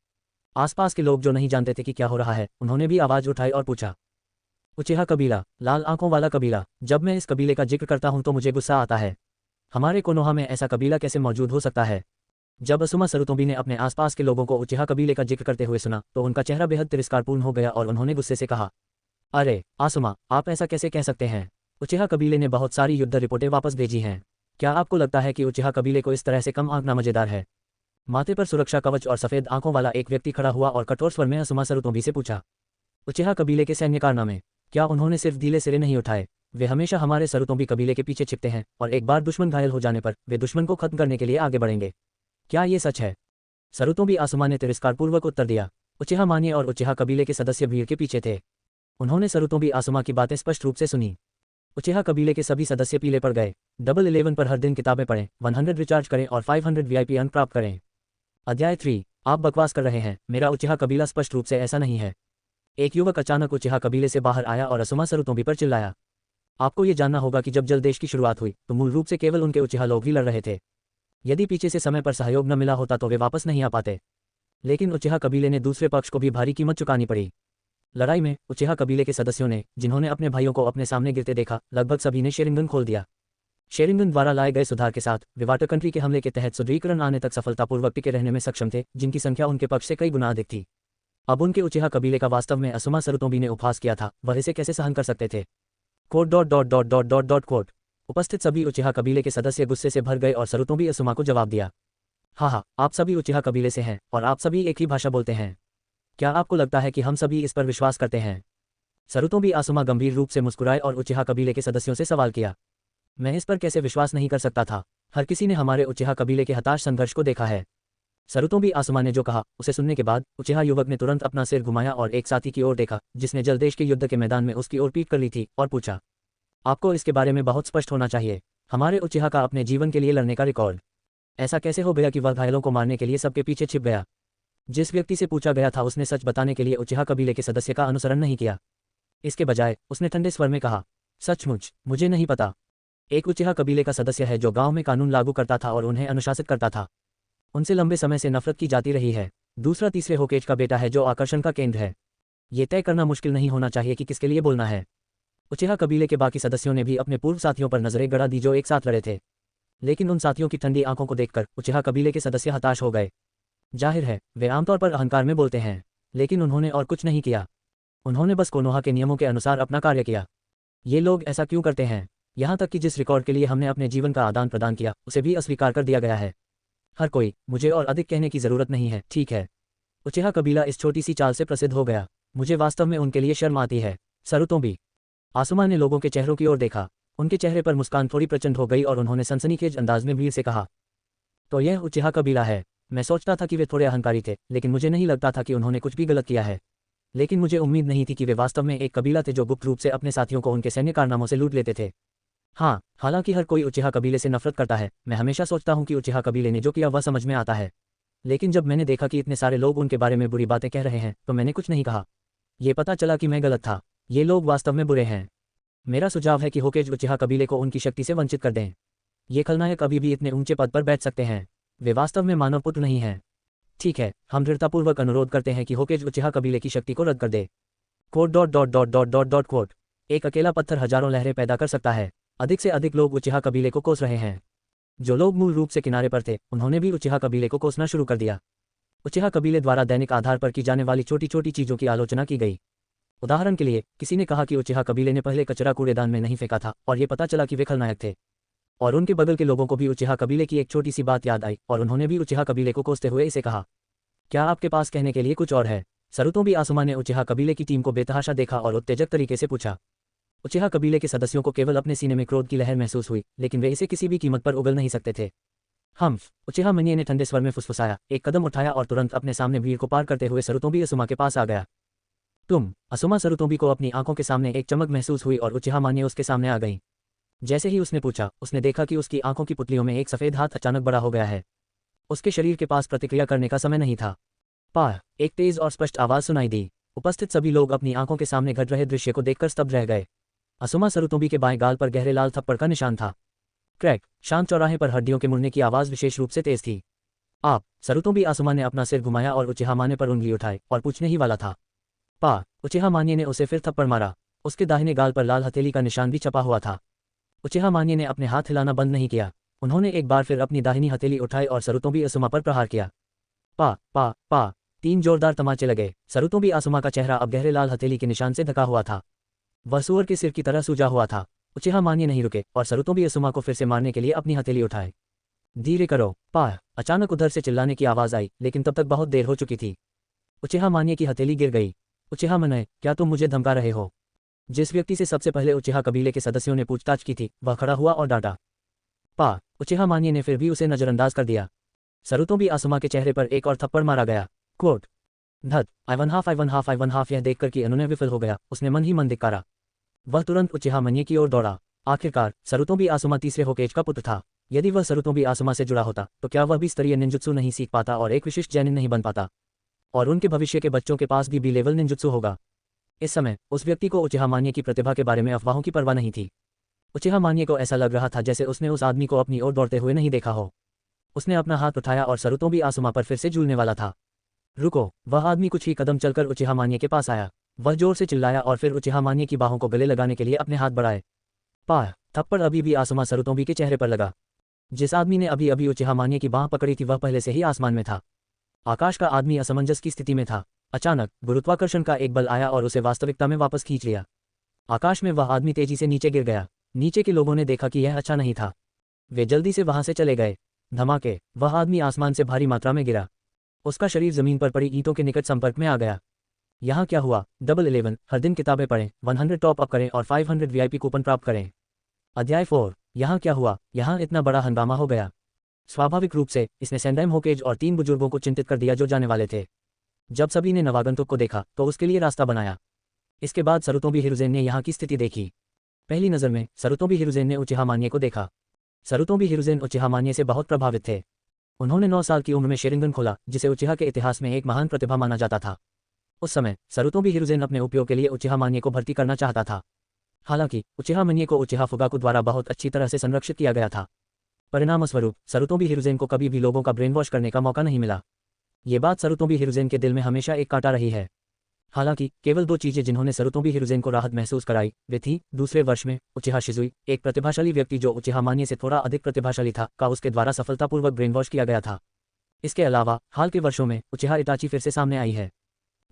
आसपास के लोग जो नहीं जानते थे कि क्या हो रहा है, उन्होंने भी आवाज उठाई और पूछा। उचिहा कबीला, लाल आंखों वाला कबीला। जब मैं इस कबीले का जिक्र करता हूं तो मुझे गुस्सा आता है। हमारे कोनोहा में ऐसा कबीला कैसे मौजूद हो सकता है? जब असुमा सरुतोबी ने अपने आसपास के लोगों को उचिहा कबीले का जिक्र करते हुए सुना तो उनका चेहरा बेहद तिरस्कारपूर्ण हो गया और उन्होंने गुस्से से कहा, अरे आसुमा, आप ऐसा कैसे कह सकते हैं? उचिहा कबीले ने बहुत सारी युद्ध रिपोर्टें वापस भेजी हैं। क्या आपको लगता है कि उचिहा कबीले को इस तरह से कम आंकना मजेदार है? माथे पर सुरक्षा कवच और सफेद आंखों वाला एक व्यक्ति खड़ा हुआ और कठोर स्वर में असुमा सरुतोबी से पूछा। उचिहा कबीले के सैन्य कारनामे? क्या उन्होंने सिर्फ ढीले सिरे नहीं उठाए? वे हमेशा हमारे सरुतोबी कबीले के पीछे छिपते हैं और एक बार दुश्मन घायल हो जाने पर वे दुश्मन को खत्म करने के लिए आगे बढ़ेंगे। क्या ये सच है? सरुतोबी आसुमा ने तिरस्कारपूर्वक उत्तर दिया। उचिहा मान्य और उचिहा कबीले के सदस्य भीड़ के पीछे थे। उन्होंने सरुतोबी आसुमा की बातें स्पष्ट रूप से सुनी। उचिहा कबीले के सभी सदस्य पीले पड़ गए। डबल 11 पर हर दिन किताबें पढ़ें, 100 रिचार्ज करें और 500 VIP अंक प्राप्त करें। अध्याय 3। आप बकवास कर रहे हैं, मेरा उचिहा कबीला स्पष्ट रूप से ऐसा नहीं है। एक युवक अचानक उचिहा कबीले से बाहर आया और असुमा सरुतोबी पर चिल्लाया। आपको ये जानना होगा कि जब जल देश की शुरुआत हुई तो मूल रूप से केवल उनके उचिहा लोग ही लड़ रहे थे। यदि पीछे से समय पर सहयोग न मिला होता तो वे वापस नहीं आ पाते। लेकिन उचिहा कबीले ने दूसरे पक्ष को भी भारी कीमत चुकानी पड़ी। लड़ाई में उचिहा कबीले के सदस्यों ने, जिन्होंने अपने भाइयों को अपने सामने गिरते देखा, लगभग सभी ने शेरिंगन खोल दिया। शेरिंगन द्वारा लाए गए सुधार के साथ वे वाटर कंट्री के हमले के तहत सुदृढ़ीकरण आने तक सफलतापूर्वक टिके रहने में सक्षम थे, जिनकी संख्या उनके पक्ष से कई गुना अधिक थी। अब उनके उचिहा कबीले का वास्तव में असुमा सरुतोबी ने उपहास किया था, वह इसे कैसे सहन कर सकते थे? कोट। उपस्थित सभी उचिहा कबीले के सदस्य गुस्से से भर गए और सरुतोबी असुमा को जवाब दिया। हाँ, आप सभी उचिहा कबीले से हैं और आप सभी एक ही भाषा बोलते हैं। क्या आपको लगता है कि हम सभी इस पर विश्वास करते हैं? सरुतोबी आसुमा गंभीर रूप से मुस्कुराए और उचिहा कबीले के सदस्यों से सवाल किया। मैं इस पर कैसे विश्वास नहीं कर सकता था। हर किसी ने हमारे उचिहा कबीले के हताश संघर्ष को देखा है। सरुतोबी आसुमा ने जो कहा उसे सुनने के बाद उचिहा युवक ने तुरंत अपना सिर घुमाया और एक साथी की ओर देखा जिसने जलदेश के युद्ध के मैदान में उसकी ओर पीट कर ली थी और पूछा, आपको इसके बारे में बहुत स्पष्ट होना चाहिए। हमारे उचिहा का अपने जीवन के लिए लड़ने का रिकॉर्ड। ऐसा कैसे हो गया कि वह घायलों को मारने के लिए सबके पीछे छिप गया? जिस व्यक्ति से पूछा गया था उसने सच बताने के लिए उचिहा कबीले के सदस्य का अनुसरण नहीं किया। इसके बजाय उसने ठंडे स्वर में कहा, सचमुच मुझे नहीं पता। एक उचिहा कबीले का सदस्य है जो गांव में कानून लागू करता था और उन्हें अनुशासित करता था। उनसे लंबे समय से नफरत की जाती रही है। दूसरा तीसरे होकेज का बेटा है जो आकर्षण का केंद्र है। ये तय करना मुश्किल नहीं होना चाहिए कि किसके लिए बोलना है। उचिहा कबीले के बाकी सदस्यों ने भी अपने पूर्व साथियों पर नजरें गड़ा दी जो एक साथ लड़े थे। लेकिन उन साथियों की ठंडी आंखों को देखकर उचिहा कबीले के सदस्य हताश हो गए। जाहिर है वे आमतौर पर अहंकार में बोलते हैं, लेकिन उन्होंने और कुछ नहीं किया। उन्होंने बस कोनोहा के नियमों के अनुसार अपना कार्य किया। ये लोग ऐसा क्यों करते हैं? यहाँ तक कि जिस रिकॉर्ड के लिए हमने अपने जीवन का आदान प्रदान किया उसे भी अस्वीकार कर दिया गया है। हर कोई, मुझे और अधिक कहने की जरूरत नहीं है, ठीक है। उचिहा कबीला इस छोटी सी चाल से प्रसिद्ध हो गया। मुझे वास्तव में उनके लिए शर्म आती है। सरुतोबी आसुमा ने लोगों के चेहरों की ओर देखा। उनके चेहरे पर मुस्कान थोड़ी प्रचंड हो गई और उन्होंने सनसनीखेज अंदाज में भीड़ से कहा, तो यह उचिहा कबीला है। मैं सोचता था कि वे थोड़े अहंकारी थे, लेकिन मुझे नहीं लगता था कि उन्होंने कुछ भी गलत किया है। लेकिन मुझे उम्मीद नहीं थी कि वे वास्तव में एक कबीला थे जो गुप्त रूप से अपने साथियों को उनके सैन्य कारनामों से लूट लेते थे। हाँ, हालांकि हर कोई उचिहा कबीले से नफरत करता है। मैं हमेशा सोचता हूँ कि उचिहा कबीले ने जो किया वह समझ में आता है। लेकिन जब मैंने देखा कि इतने सारे लोग उनके बारे में बुरी बातें कह रहे हैं तो मैंने कुछ नहीं कहा। ये पता चला कि मैं गलत था। ये लोग वास्तव में बुरे हैं। मेरा सुझाव है कि होकेज उचिहा कबीले को उनकी शक्ति से वंचित कर दें। ये खलनायक अभी भी इतने ऊंचे पद पर बैठ सकते हैं। वे वास्तव में मानव पुत्र नहीं हैं। ठीक है, हम दृढ़तापूर्वक अनुरोध करते हैं कि होकेज उचिहा कबीले की शक्ति को रद्द कर दे। कोट। एक अकेला पत्थर हजारों लहरें पैदा कर सकता है। अधिक से अधिक लोग उचिहा कबीले को कोस रहे हैं। जो लोग मूल रूप से किनारे पर थे उन्होंने भी उचिहा कबीले को कोसना शुरू कर दिया। उचिहा कबीले द्वारा दैनिक आधार पर की जाने वाली छोटी छोटी चीजों की आलोचना की गई। उदाहरण के लिए, किसी ने कहा कि उचिहा कबीले ने पहले कचरा कूड़ेदान में नहीं फेंका था और ये पता चला कि वे खलनायक थे। और उनके बगल के लोगों को भी उचिहा कबीले की एक छोटी सी बात याद आई और उन्होंने भी उचिहा कबीले को कोसते हुए इसे कहा, क्या आपके पास कहने के लिए कुछ और है? सरुतोबी आसुमा ने उचिहा कबीले की टीम को बेतहाशा देखा और उत्तेजक तरीके से पूछा। उचिहा कबीले के सदस्यों को केवल अपने सीने में क्रोध की लहर महसूस हुई, लेकिन वे इसे किसी भी कीमत पर उगल नहीं सकते थे। उचिहा मनिये ने ठंडे स्वर में फुसफुसाया, एक कदम उठाया और तुरंत अपने सामने भीड़ को पार करते हुए सरुतोबी आसुमा के पास आ गया। आसुमा सरुतोबी को अपनी आंखों के सामने एक चमक महसूस हुई और उचिहा मानिये उसके सामने आ गई। जैसे ही उसने पूछा, उसने देखा कि उसकी आंखों की पुतलियों में एक सफेद हाथ अचानक बड़ा हो गया है। उसके शरीर के पास प्रतिक्रिया करने का समय नहीं था। एक तेज और स्पष्ट आवाज सुनाई दी। उपस्थित सभी लोग अपनी आंखों के सामने घट रहे दृश्य को देखकर स्तब्ध रह गए। आसुमा सरुतोबी के बाएं गाल पर गहरे लाल थप्पड़ का निशान था। क्रैक, शांत चौराहे पर हड्डियों के मुड़ने की आवाज विशेष रूप से तेज थी। सरुतोबी आसुमा ने अपना सिर घुमाया और उचिहा मानिये पर उंगली उठाई और पूछने ही वाला था। उचिहा मानिये ने उसे फिर थप्पड़ मारा। उसके दाहिने गाल पर लाल हथेली का निशान भी छपा हुआ था। उचिहा मानिये ने अपने हाथ हिलाना बंद नहीं किया। उन्होंने एक बार फिर अपनी दाहिनी हथेली उठाई और सरुतोबी आसुमा पर प्रहार किया। 3 जोरदार तमाचे लगे। सरुतोबी आसुमा का चेहरा अब गहरे लाल हथेली के निशान से ढका हुआ था। वह सूअर के सिर की तरह सूजा हुआ था। उचिहा मानिये नहीं रुके और सरुतोबी आसुमा को फिर से मारने के लिए अपनी हथेली उठाए। धीरे करो। अचानक उधर से चिल्लाने की आवाज आई, लेकिन तब तक बहुत देर हो चुकी थी। उचिहा मानिये की हथेली गिर गई। उचिहा मनिये, क्या तुम मुझे धमका रहे हो? जिस व्यक्ति से सबसे पहले उचिहा कबीले के सदस्यों ने पूछताछ की थी वह खड़ा हुआ और डांटा। उचिहा मानिये ने फिर भी उसे नजरअंदाज कर दिया। सरुतोबी आसुमा के चेहरे पर एक और थप्पड़ मारा गया। I 1/2 यह देखकर कि उन्होंने विफल हो गया, उसने मन ही मन धिक्कारा। वह तुरंत उचिहा मानिये की ओर दौड़ा। आखिरकार सरुतोबी आसुमा तीसरे होकेज का पुत्र था। यदि वह सरुतोबी आसुमा से जुड़ा होता तो क्या वह भी स्तरीय निंजुत्सु नहीं सीख पाता और एक विशिष्ट जैनिन नहीं बन पाता? और उनके भविष्य के बच्चों के पास भी लेवल निंजुत्सु होगा। इस समय उस व्यक्ति को उचिहा मानिये की प्रतिभा के बारे में अफवाहों की परवाह नहीं थी। उचिहा मानिये को ऐसा लग रहा था जैसे उसने उस आदमी को अपनी ओर दौड़ते हुए नहीं देखा हो। उसने अपना हाथ उठाया और सरुतोबी आसुमा पर फिर से झूलने वाला था। रुको! वह आदमी कुछ ही कदम चलकर उचिहा मानिये के पास आया। वह जोर से चिल्लाया और फिर उचिहा मानिये की बाहों को गले लगाने के लिए अपने हाथ बढ़ाए। थप्पड़ अभी भी आसुमा सरुतोबी के चेहरे पर लगा। जिस आदमी ने अभी अभी उचिहा मानिये की बाह पकड़ी थी वह पहले से ही आसमान में था। आकाश का आदमी असमंजस की स्थिति में था। अचानक गुरुत्वाकर्षण का एक बल आया और उसे वास्तविकता में वापस खींच लिया। आकाश में वह आदमी तेजी से नीचे गिर गया। नीचे के लोगों ने देखा कि यह अच्छा नहीं था। वे जल्दी से वहां से चले गए। धमाके! वह आदमी आसमान से भारी मात्रा में गिरा। उसका शरीर जमीन पर पड़ी ईंटों के निकट संपर्क में आ गया। यहाँ क्या हुआ? डबल 11, हर दिन किताबें पढ़ें, 100 टॉप अप करें और 500 वीआईपी कूपन प्राप्त करें। अध्याय 4, यहाँ क्या हुआ? यहाँ इतना बड़ा हंगामा हो गया। स्वाभाविक रूप से इसने सैंडम होकेज और 3 बुजुर्गों को चिंतित कर दिया जो जाने वाले थे। जब सभी ने नवागंतुक को देखा तो उसके लिए रास्ता बनाया। इसके बाद सरुतोबी हिरुज़ेन ने यहाँ की स्थिति देखी। पहली नज़र में सरुतोबी हिरुज़ेन ने उचिहा मान्ये को देखा। सरुतोबी हिरुज़ेन उचिहा मान्ये से बहुत प्रभावित थे। उन्होंने 9 साल की उम्र में शेरिंगन खोला, जिसे उचिहा के इतिहास में एक महान प्रतिभा माना जाता था। उस समय सरुतोबी हिरुज़ेन अपने उपयोग के लिए उचिहा मान्ये को भर्ती करना चाहता था। हालांकि उचिहा मान्ये को उचिहा फुगाकू द्वारा बहुत अच्छी तरह से संरक्षित किया गया था। परिणामस्वरूप सरुतोबी हिरुज़ेन को कभी भी लोगों का ब्रेन वॉश करने का मौका नहीं मिला। ये बात सरुतोबी हिरुज़ेन के दिल में हमेशा एक कांटा रही है। हालांकि केवल 2 चीजें जिन्होंने सरुतोबी हिरुज़ेन को राहत महसूस कराई वे थी, दूसरे वर्ष में उचिहा शिजुई, एक प्रतिभाशाली व्यक्ति जो उचिहा मान्ये से थोड़ा अधिक प्रतिभाशाली था, का उसके द्वारा सफलतापूर्वक ब्रेन वॉश किया गया था। इसके अलावा हाल के वर्षों में उचिहा इटाची फिर से सामने आई है।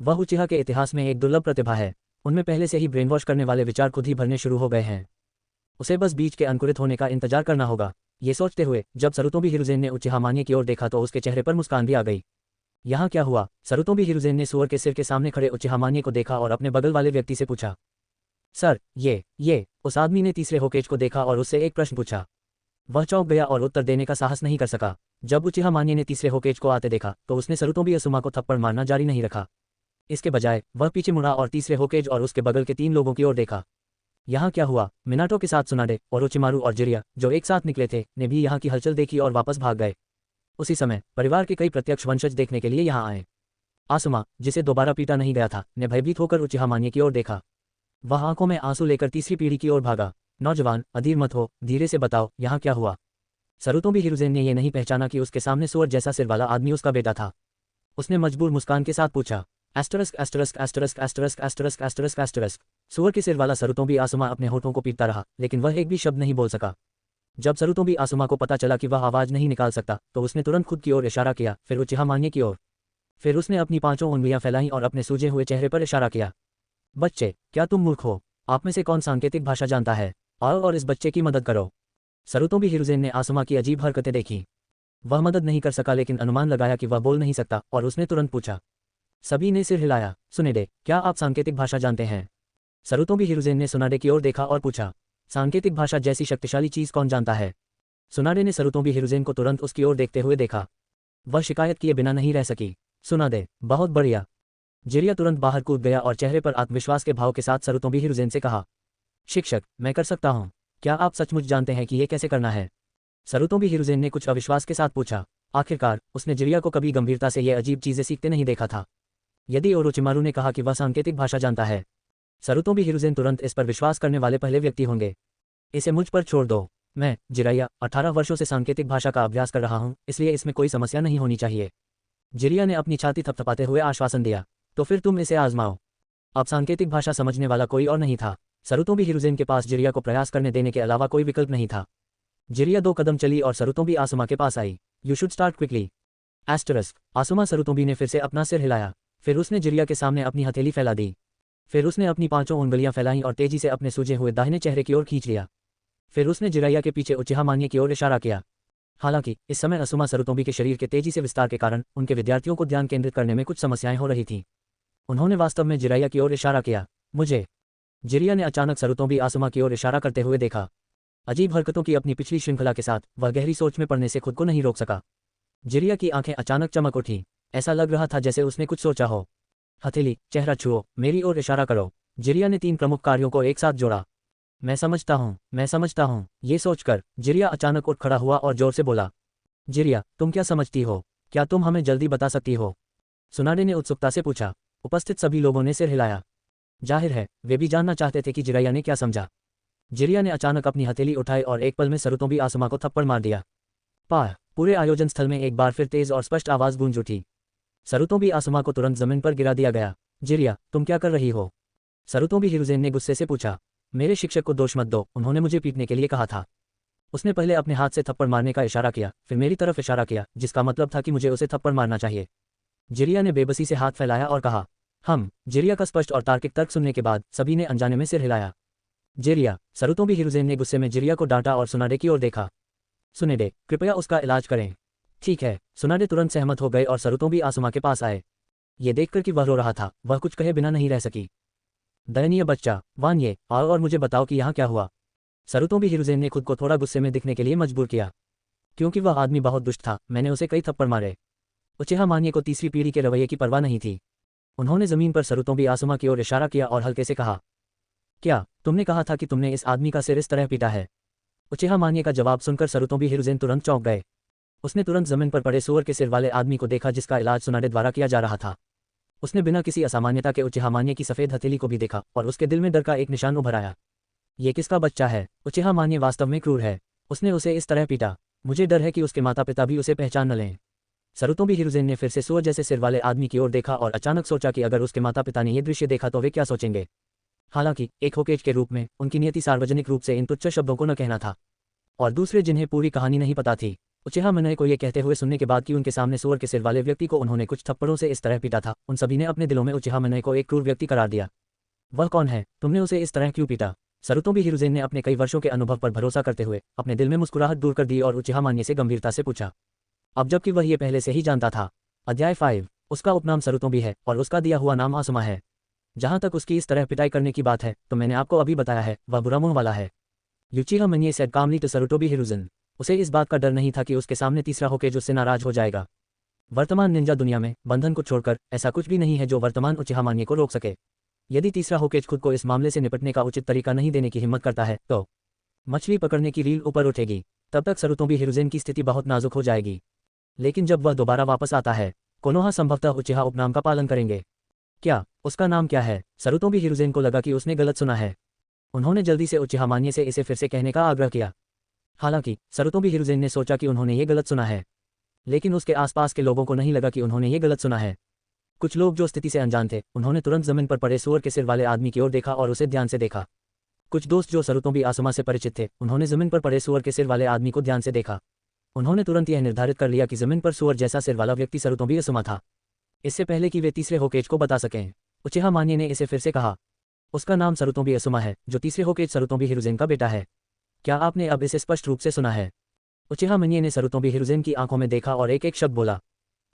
वह उचिहा के इतिहास में एक दुर्लभ प्रतिभा है। उनमें पहले से ही ब्रेन वॉश करने वाले विचार खुद ही भरने शुरू हो गए हैं। उसे बस बीज के अंकुरित होने का इंतजार करना होगा। ये सोचते हुए जब सरुतोबी हिरुज़ेन ने उचिहा मान्ये की ओर देखा तो उसके चेहरे पर मुस्कान भी आ गई। यहाँ क्या हुआ? सरुतोबी हिरुज़ेन ने सुअर के सिर के सामने खड़े उचिहा मान्ये को देखा और अपने बगल वाले व्यक्ति से पूछा, सर ये। उस आदमी ने तीसरे होकेज को देखा और उससे एक प्रश्न पूछा। वह चौंक गया और उत्तर देने का साहस नहीं कर सका। जब उचिहा मान्ये ने तीसरे होकेज को आते देखा तो उसने सरुतोबी असुमा को थप्पड़ मारना जारी नहीं रखा। इसके बजाय वह पीछे मुड़ा और तीसरे होकेज और उसके बगल के 3 लोगों की ओर देखा। यहाँ क्या हुआ? मिनाटो के साथ सुनाडे, ओरोचिमारू और जिरिया, जो एक साथ निकले थे, ने भी यहाँ की हलचल देखी और वापस भाग गए। उसी समय परिवार के कई प्रत्यक्ष वंशज देखने के लिए यहाँ आए। आसुमा, जिसे दोबारा पीटा नहीं गया था, ने भयभीत होकर उचिहा मान्ये की ओर देखा। वह आंखों में आंसू लेकर तीसरी पीढ़ी की ओर भागा। नौजवान, अधीर मत हो, धीरे से बताओ, यहाँ क्या हुआ? सरुतोबी हिरुज़ेन ने यह नहीं पहचाना कि उसके सामने सुअर जैसा सिर वाला आदमी उसका बेटा था। उसने मजबूर मुस्कान के साथ पूछा, सुअर के सिर वाला सरुतोबी आसुमा अपने होठों को पीटता रहा, लेकिन वह एक भी शब्द नहीं बोल सका। जब सरुतोबी आसुमा को पता चला कि वह आवाज नहीं निकाल सकता तो उसने तुरंत खुद की ओर इशारा किया, फिर उचिहा मान्ये की ओर। फिर उसने अपनी 5 उंगलियां फैलाईं और अपने सूजे हुए चेहरे पर इशारा किया। बच्चे, क्या तुम मूर्ख हो? आप में से कौन सांकेतिक भाषा जानता है? आओ और इस बच्चे की मदद करो। सरुतोबी हिरुज़ेन ने आसुमा की अजीब हरकतें देखी। वह मदद नहीं कर सका लेकिन अनुमान लगाया कि वह बोल नहीं सकता और उसने तुरंत पूछा। सभी ने सिर हिलाया। सुनेडे, क्या आप सांकेतिक भाषा जानते हैं? सरुतोबी हिरुज़ेन ने सुनाडे की ओर देखा और पूछा, सांकेतिक भाषा जैसी शक्तिशाली चीज कौन जानता है? सुनाडे ने सरुतोबी हिरुज़ेन को तुरंत उसकी ओर देखते हुए देखा। वह शिकायत किए बिना नहीं रह सकी। सुनाडे, बहुत बढ़िया। जिरिया तुरंत बाहर कूद गया और चेहरे पर आत्मविश्वास के भाव के साथ सरुतोबी हिरुज़ेन से कहा, शिक्षक, मैं कर सकता हूँ। क्या आप सचमुच जानते हैं कि ये कैसे करना है? सरुतोबी हिरुज़ेन ने कुछ अविश्वास के साथ पूछा। आखिरकार उसने जिरिया को कभी गंभीरता से ये अजीब चीजें सीखते नहीं देखा था। यदि ओरोचिमारू ने कहा कि वह सांकेतिक भाषा जानता है, सरुतोबी हिरुज़ेन तुरंत इस पर विश्वास करने वाले पहले व्यक्ति होंगे। इसे मुझ पर छोड़ दो। मैं, जिराया, 18 वर्षों से सांकेतिक भाषा का अभ्यास कर रहा हूँ, इसलिए इसमें कोई समस्या नहीं होनी चाहिए। जिरिया ने अपनी छाती थपथपाते हुए आश्वासन दिया। तो फिर तुम इसे आजमाओ। अब सांकेतिक भाषा समझने वाला कोई और नहीं था। सरुतोबी हिरुज़ेन के पास जिरिया को प्रयास करने देने के अलावा कोई विकल्प नहीं था। जिरिया 2 कदम चली और सरुतोबी आसुमा के पास आई। You should start quickly. Asuma Sarutobi ने फिर से अपना सिर हिलाया। फिर उसने जिरिया के सामने अपनी हथेली फैला दी। फिर उसने अपनी 5 उंगलियां फैलाईं और तेजी से अपने सूजे हुए दाहिने चेहरे की ओर खींच लिया। फिर उसने जिराया के पीछे उचिहा मान्ये की ओर इशारा किया। हालांकि इस समय आसुमा सरुतोबी के शरीर के तेजी से विस्तार के कारण उनके विद्यार्थियों को ध्यान केंद्रित करने में कुछ समस्याएं हो रही थीं। उन्होंने वास्तव में जिराया की ओर इशारा किया। मुझे। जिरिया ने अचानक सरुतोबी आसुमा की ओर इशारा करते हुए देखा। अजीब हरकतों की अपनी पिछली श्रृंखला के साथ वह गहरी सोच में पड़ने से खुद को नहीं रोक सका। जिरिया की आंखें अचानक चमक उठी। ऐसा लग रहा था जैसे उसने कुछ सोचा हो। हथेली, चेहरा छुओ, मेरी ओर इशारा करो। जिरिया ने 3 प्रमुख कार्यों को एक साथ जोड़ा। मैं समझता हूँ। ये सोचकर जिरिया अचानक उठ खड़ा हुआ और जोर से बोला, जिरिया, तुम क्या समझती हो? क्या तुम हमें जल्दी बता सकती हो? सुनाडे ने उत्सुकता से पूछा। उपस्थित सभी लोगों ने सिर हिलाया। जाहिर है वे भी जानना चाहते थे कि जिराया ने क्या समझा। जिरिया ने अचानक अपनी हथेली उठाई और एक पल में सरुतोबी आसुमा को थप्पड़ मार दिया। पूरे आयोजन स्थल में एक बार फिर तेज और स्पष्ट आवाज गूंज उठी। सरुतोबी आसुमा को तुरंत जमीन पर गिरा दिया गया। जिरिया, तुम क्या कर रही हो? सरुतोबी हिरुज़ेन ने गुस्से से पूछा। मेरे शिक्षक को दोष मत दो, उन्होंने मुझे पीटने के लिए कहा था। उसने पहले अपने हाथ से थप्पड़ मारने का इशारा किया, फिर मेरी तरफ इशारा किया, जिसका मतलब था कि मुझे उसे थप्पड़ मारना चाहिए। जिरिया ने बेबसी से हाथ फैलाया और कहा, जिरिया का स्पष्ट और तार्किक तर्क सुनने के बाद सभी ने अनजाने में सिर हिलाया। जिरिया। सरुतोबी हिरुज़ेन ने गुस्से में जिरिया को डांटा और सुनाडे की ओर देखा। सुनेडे, कृपया उसका इलाज करें। ठीक है। सुनाडे तुरंत सहमत हो गए और सरुतोबी आसुमा के पास आए। ये देखकर कि वह रो रहा था, वह कुछ कहे बिना नहीं रह सकी। दयनीय बच्चा, वान्ये, आओ और मुझे बताओ कि यहाँ क्या हुआ। सरुतोबी हिरुज़ेन ने खुद को थोड़ा गुस्से में दिखने के लिए मजबूर किया, क्योंकि वह आदमी बहुत दुष्ट था। मैंने उसे कई थप्पड़ मारे। उचिहा मान्ये को तीसरी पीढ़ी के रवैये की परवाह नहीं थी। उन्होंने जमीन पर सरुतोबी आसुमा की ओर इशारा किया और हल्के से कहा, क्या तुमने कहा था कि तुमने इस आदमी का सिर इस तरह पीटा है? उचिहा मान्ये का जवाब सुनकर सरुतोबी हिरुज़ेन तुरंत चौंक गए। उसने तुरंत जमीन पर पड़े सूअर के सिर वाले आदमी को देखा जिसका इलाज सुनाडे द्वारा किया जा रहा था। उसने बिना किसी असामान्यता के उचिहा मान्ये की सफ़ेद हथेली को भी देखा और उसके दिल में डर का एक निशान उभर आया। ये किसका बच्चा है? उचिहा मान्ये वास्तव में क्रूर है। उसने उसे इस तरह पीटा। मुझे डर है कि उसके माता पिता भी उसे पहचान न लें। सरुतोबी हिरुज़ेन ने फिर से सूअर जैसे सिर वाले आदमी की ओर देखा और अचानक सोचा कि अगर उसके माता पिता ने यह दृश्य देखा तो वे क्या सोचेंगे। हालांकि एक होकेज के रूप में उनकी नियति सार्वजनिक रूप से इन तुच्छ शब्दों को न कहना था, और दूसरे जिन्हें पूरी कहानी नहीं पता थी। उचिहा मान्ये को यह कहते हुए सुनने के बाद कि उनके सामने सूअर के सिर वाले व्यक्ति को उन्होंने कुछ थप्पड़ों से इस तरह पीटा था, उन सभी ने अपने दिलों में उचिहा मान्ये को एक क्रूर व्यक्ति करार दिया। वह कौन है? तुमने उसे इस तरह क्यों पीटा? सरुतोबी हिरुज़ेन ने अपने कई वर्षों के अनुभव पर भरोसा करते हुए अपने दिल में मुस्कुराहट दूर कर दी और उचिहा मान्ये से गंभीरता से पूछा, अब जबकि वह ये पहले से ही जानता था। अध्याय 5। उसका उपनाम सरुतोबी है और उसका दिया हुआ नाम आसुमा है। जहां तक उसकी इस तरह पिटाई करने की बात है तो मैंने आपको अभी बताया है, वह बुरा मुंह वाला है। यूचिहा मान्ये सेड कामली टू सरुतोबी हिरुज़ेन। उसे इस बात का डर नहीं था कि उसके सामने तीसरा होकेज उससे नाराज हो जाएगा। वर्तमान निंजा दुनिया में बंधन को छोड़कर ऐसा कुछ भी नहीं है जो वर्तमान उचिहा मान्ये को रोक सके। यदि तीसरा होकेज खुद को इस मामले से निपटने का उचित तरीका नहीं देने की हिम्मत करता है तो मछली पकड़ने की रील ऊपर उठेगी। तब तक सरुतोबी हिरुज़ेन की स्थिति बहुत नाजुक हो जाएगी। लेकिन जब वह दोबारा वापस आता है, कोनोहा संभवतः उचिहा उपनाम का पालन करेंगे। क्या उसका नाम क्या है? सरुतोबी हिरुज़ेन को लगा कि उसने गलत सुना है। उन्होंने जल्दी से उचिहा मान्ये से इसे फिर से कहने का आग्रह किया। हालांकि सरुतोबी हिरुज़ेन ने सोचा कि उन्होंने ये गलत सुना है, लेकिन उसके आसपास के लोगों को नहीं लगा कि उन्होंने ये गलत सुना है। कुछ लोग जो स्थिति से अनजान थे, उन्होंने तुरंत जमीन पर पड़े सूअर के सिर वाले आदमी की ओर देखा और उसे ध्यान से देखा। कुछ दोस्त जो सरुतोबी आसुमा से परिचित थे, उन्होंने जमीन पर पड़े सूअर के सिर वाले आदमी को ध्यान से देखा। उन्होंने तुरंत यह निर्धारित कर लिया कि जमीन पर सूअर जैसा सिर वाला व्यक्ति सरुतोबी आसुमा था। इससे पहले कि वे तीसरे होकेज को बता सकें, उचिहा मान्ये ने इसे फिर से कहा, उसका नाम सरुतोबी आसुमा है, जो तीसरे होकेज सरुतोबी हिरुज़ेन का बेटा है। क्या आपने अब इसे स्पष्ट रूप से सुना है? उचिहा मान्ये ने सरुतोबी हिरुज़ेन की आंखों में देखा और एक एक शब्द बोला,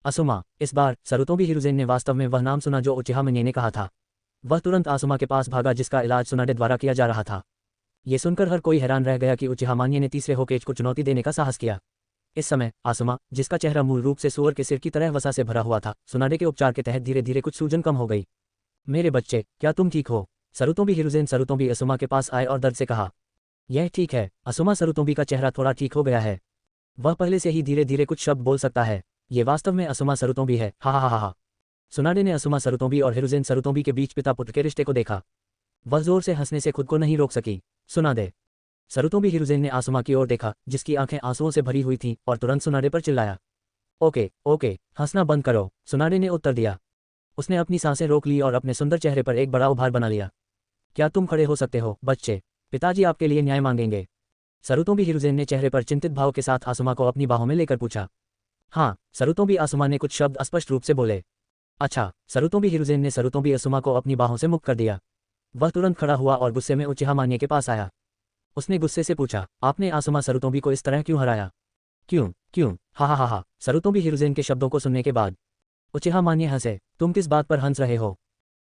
आसुमा। इस बार सरुतोबी हिरुज़ेन ने वास्तव में वह नाम सुना जो उचिहा मान्ये ने कहा था। वह तुरंत आसुमा के पास भागा जिसका इलाज सुनाडे द्वारा किया जा रहा था। ये सुनकर हर कोई हैरान रह गया कि उचिहा मान्ये ने तीसरे होकेज को चुनौती देने का साहस किया। इस समय आसुमा, जिसका चेहरा मूल रूप से सूअर के सिर की तरह वसा से भरा हुआ था, सुनाडे के उपचार के तहत धीरे धीरे कुछ सूजन कम हो गई। मेरे बच्चे, क्या तुम ठीक हो? सरुतोबी हिरुज़ेन सरुतोबी आसुमा के पास आए और दर्द से कहा, यह ठीक है। आसुमा, सरुतोबी का चेहरा थोड़ा ठीक हो गया है। वह पहले से ही धीरे धीरे कुछ शब्द बोल सकता है। ये वास्तव में आसुमा सरुतोबी है। हा हा हा हा। सुनाडे ने आसुमा सरुतोबी और हिरुज़ेन सरुतोबी के बीच पिता पुत्र के रिश्ते को देखा। वह जोर से हंसने से खुद को नहीं रोक सकी। सुनाडे। सरुतोबी हिरुज़ेन ने आसुमा की ओर देखा, जिसकी आंखें आंसुओं से भरी हुई थीं, और तुरंत सुनाडे पर चिल्लाया, ओके ओके, हंसना बंद करो। सुनाडे ने उत्तर दिया। उसने अपनी सांसें रोक ली और अपने सुंदर चेहरे पर एक बड़ा उभार बना लिया। क्या तुम खड़े हो सकते हो, बच्चे? पिताजी आपके लिए न्याय मांगेंगे। सरुतोबी हिरुज़ेन ने चेहरे पर चिंतित भाव के साथ आसुमा को अपनी बाहों में लेकर पूछा। हाँ, सरुतोबी आसुमा ने कुछ शब्द अस्पष्ट रूप से बोले। अच्छा। सरुतोबी हिरुज़ेन ने सरुतोबी आसुमा को अपनी बाहों से मुक्त कर दिया। वह तुरंत खड़ा हुआ और गुस्से में उचिहा मान्ये के पास आया। उसने गुस्से से पूछा, आपने आसुमा सरुतोबी को इस तरह क्यों हराया? क्यों क्यों? हा हा हा हा। सरुतोबी हिरुज़ेन के शब्दों को सुनने के बाद उचिहा मान्ये हंसे। तुम किस बात पर हंस रहे हो?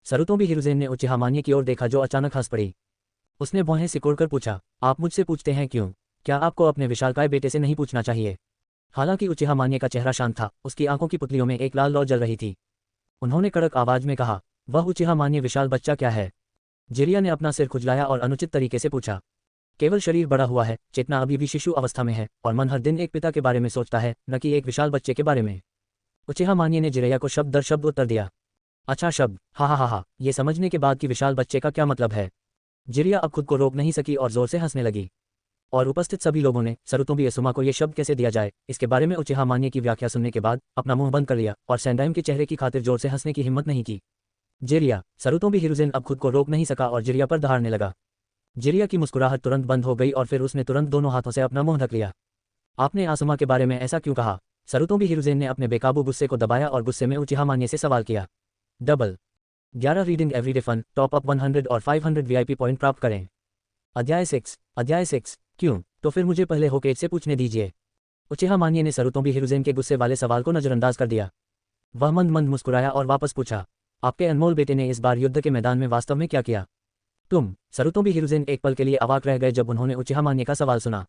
सरुतोबी हिरुज़ेन ने उचिहा मान्ये की ओर देखा जो अचानक हंस पड़ी। उसने भौहें सिकोड़कर पूछा, आप मुझसे पूछते हैं क्यों? क्या आपको अपने विशालकाय बेटे से नहीं पूछना चाहिए? हालांकि उचिहा मान्ये का चेहरा शांत था, उसकी आंखों की पुतलियों में एक लाल लौ जल रही थी। उन्होंने कड़क आवाज में कहा, वह उचिहा मान्ये विशाल बच्चा क्या है? जिरिया ने अपना सिर खुजलाया और अनुचित तरीके से पूछा, केवल शरीर बड़ा हुआ है, चेतना अभी भी शिशु अवस्था में है, और मन हर दिन एक पिता के बारे में सोचता है, न कि एक विशाल बच्चे के बारे में। उचिहा मान्ये ने जिरिया को शब्द दर शब्द उत्तर दिया। अच्छा शब्द, हा हा हा हा। ये समझने के बाद कि विशाल बच्चे का क्या मतलब है, जिरिया अब खुद को रोक नहीं सकी और जोर से हंसने लगी। और उपस्थित सभी लोगों ने सरुतोबी आसुमा को यह शब्द कैसे दिया जाए, इसके बारे में उचिहा मान्ये की व्याख्या सुनने के बाद अपना मुंह बंद कर लिया और सैंडाइम के चेहरे की खातिर जोर से हंसने की हिम्मत नहीं की। जिरिया। सरुतोबी हिरुज़ेन अब खुद को रोक नहीं सका और जिरिया पर दहाड़ने लगा। जिरिया की मुस्कुराहट तुरंत बंद हो गई और फिर उसने तुरंत दोनों हाथों से अपना मुंह ढक लिया। आपने आसुमा के बारे में ऐसा क्यों कहा? सरुतोबी हिरुज़ेन ने अपने बेकाबू गुस्से को दबाया और गुस्से में उचिहा मान्ये से सवाल किया। Double 11 reading everyday fun, top up 100 और 500 वीआईपी पॉइंट प्राप्त करें। अध्याय 6। क्यों? तो फिर मुझे पहले होकेज से पूछने दीजिए। उचिहा मान्ये ने सरुतोबी हिरुज़ेन के गुस्से वाले सवाल को नजरअंदाज कर दिया। वह मंद मंद मुस्कुराया और वापस पूछा, आपके अनमोल बेटे ने इस बार युद्ध के मैदान में वास्तव में क्या किया? तुम सरुतोबी हिरुज़ेन एक पल के लिए अवाक रह गए जब उन्होंने उचिहा मान्य का सवाल सुना।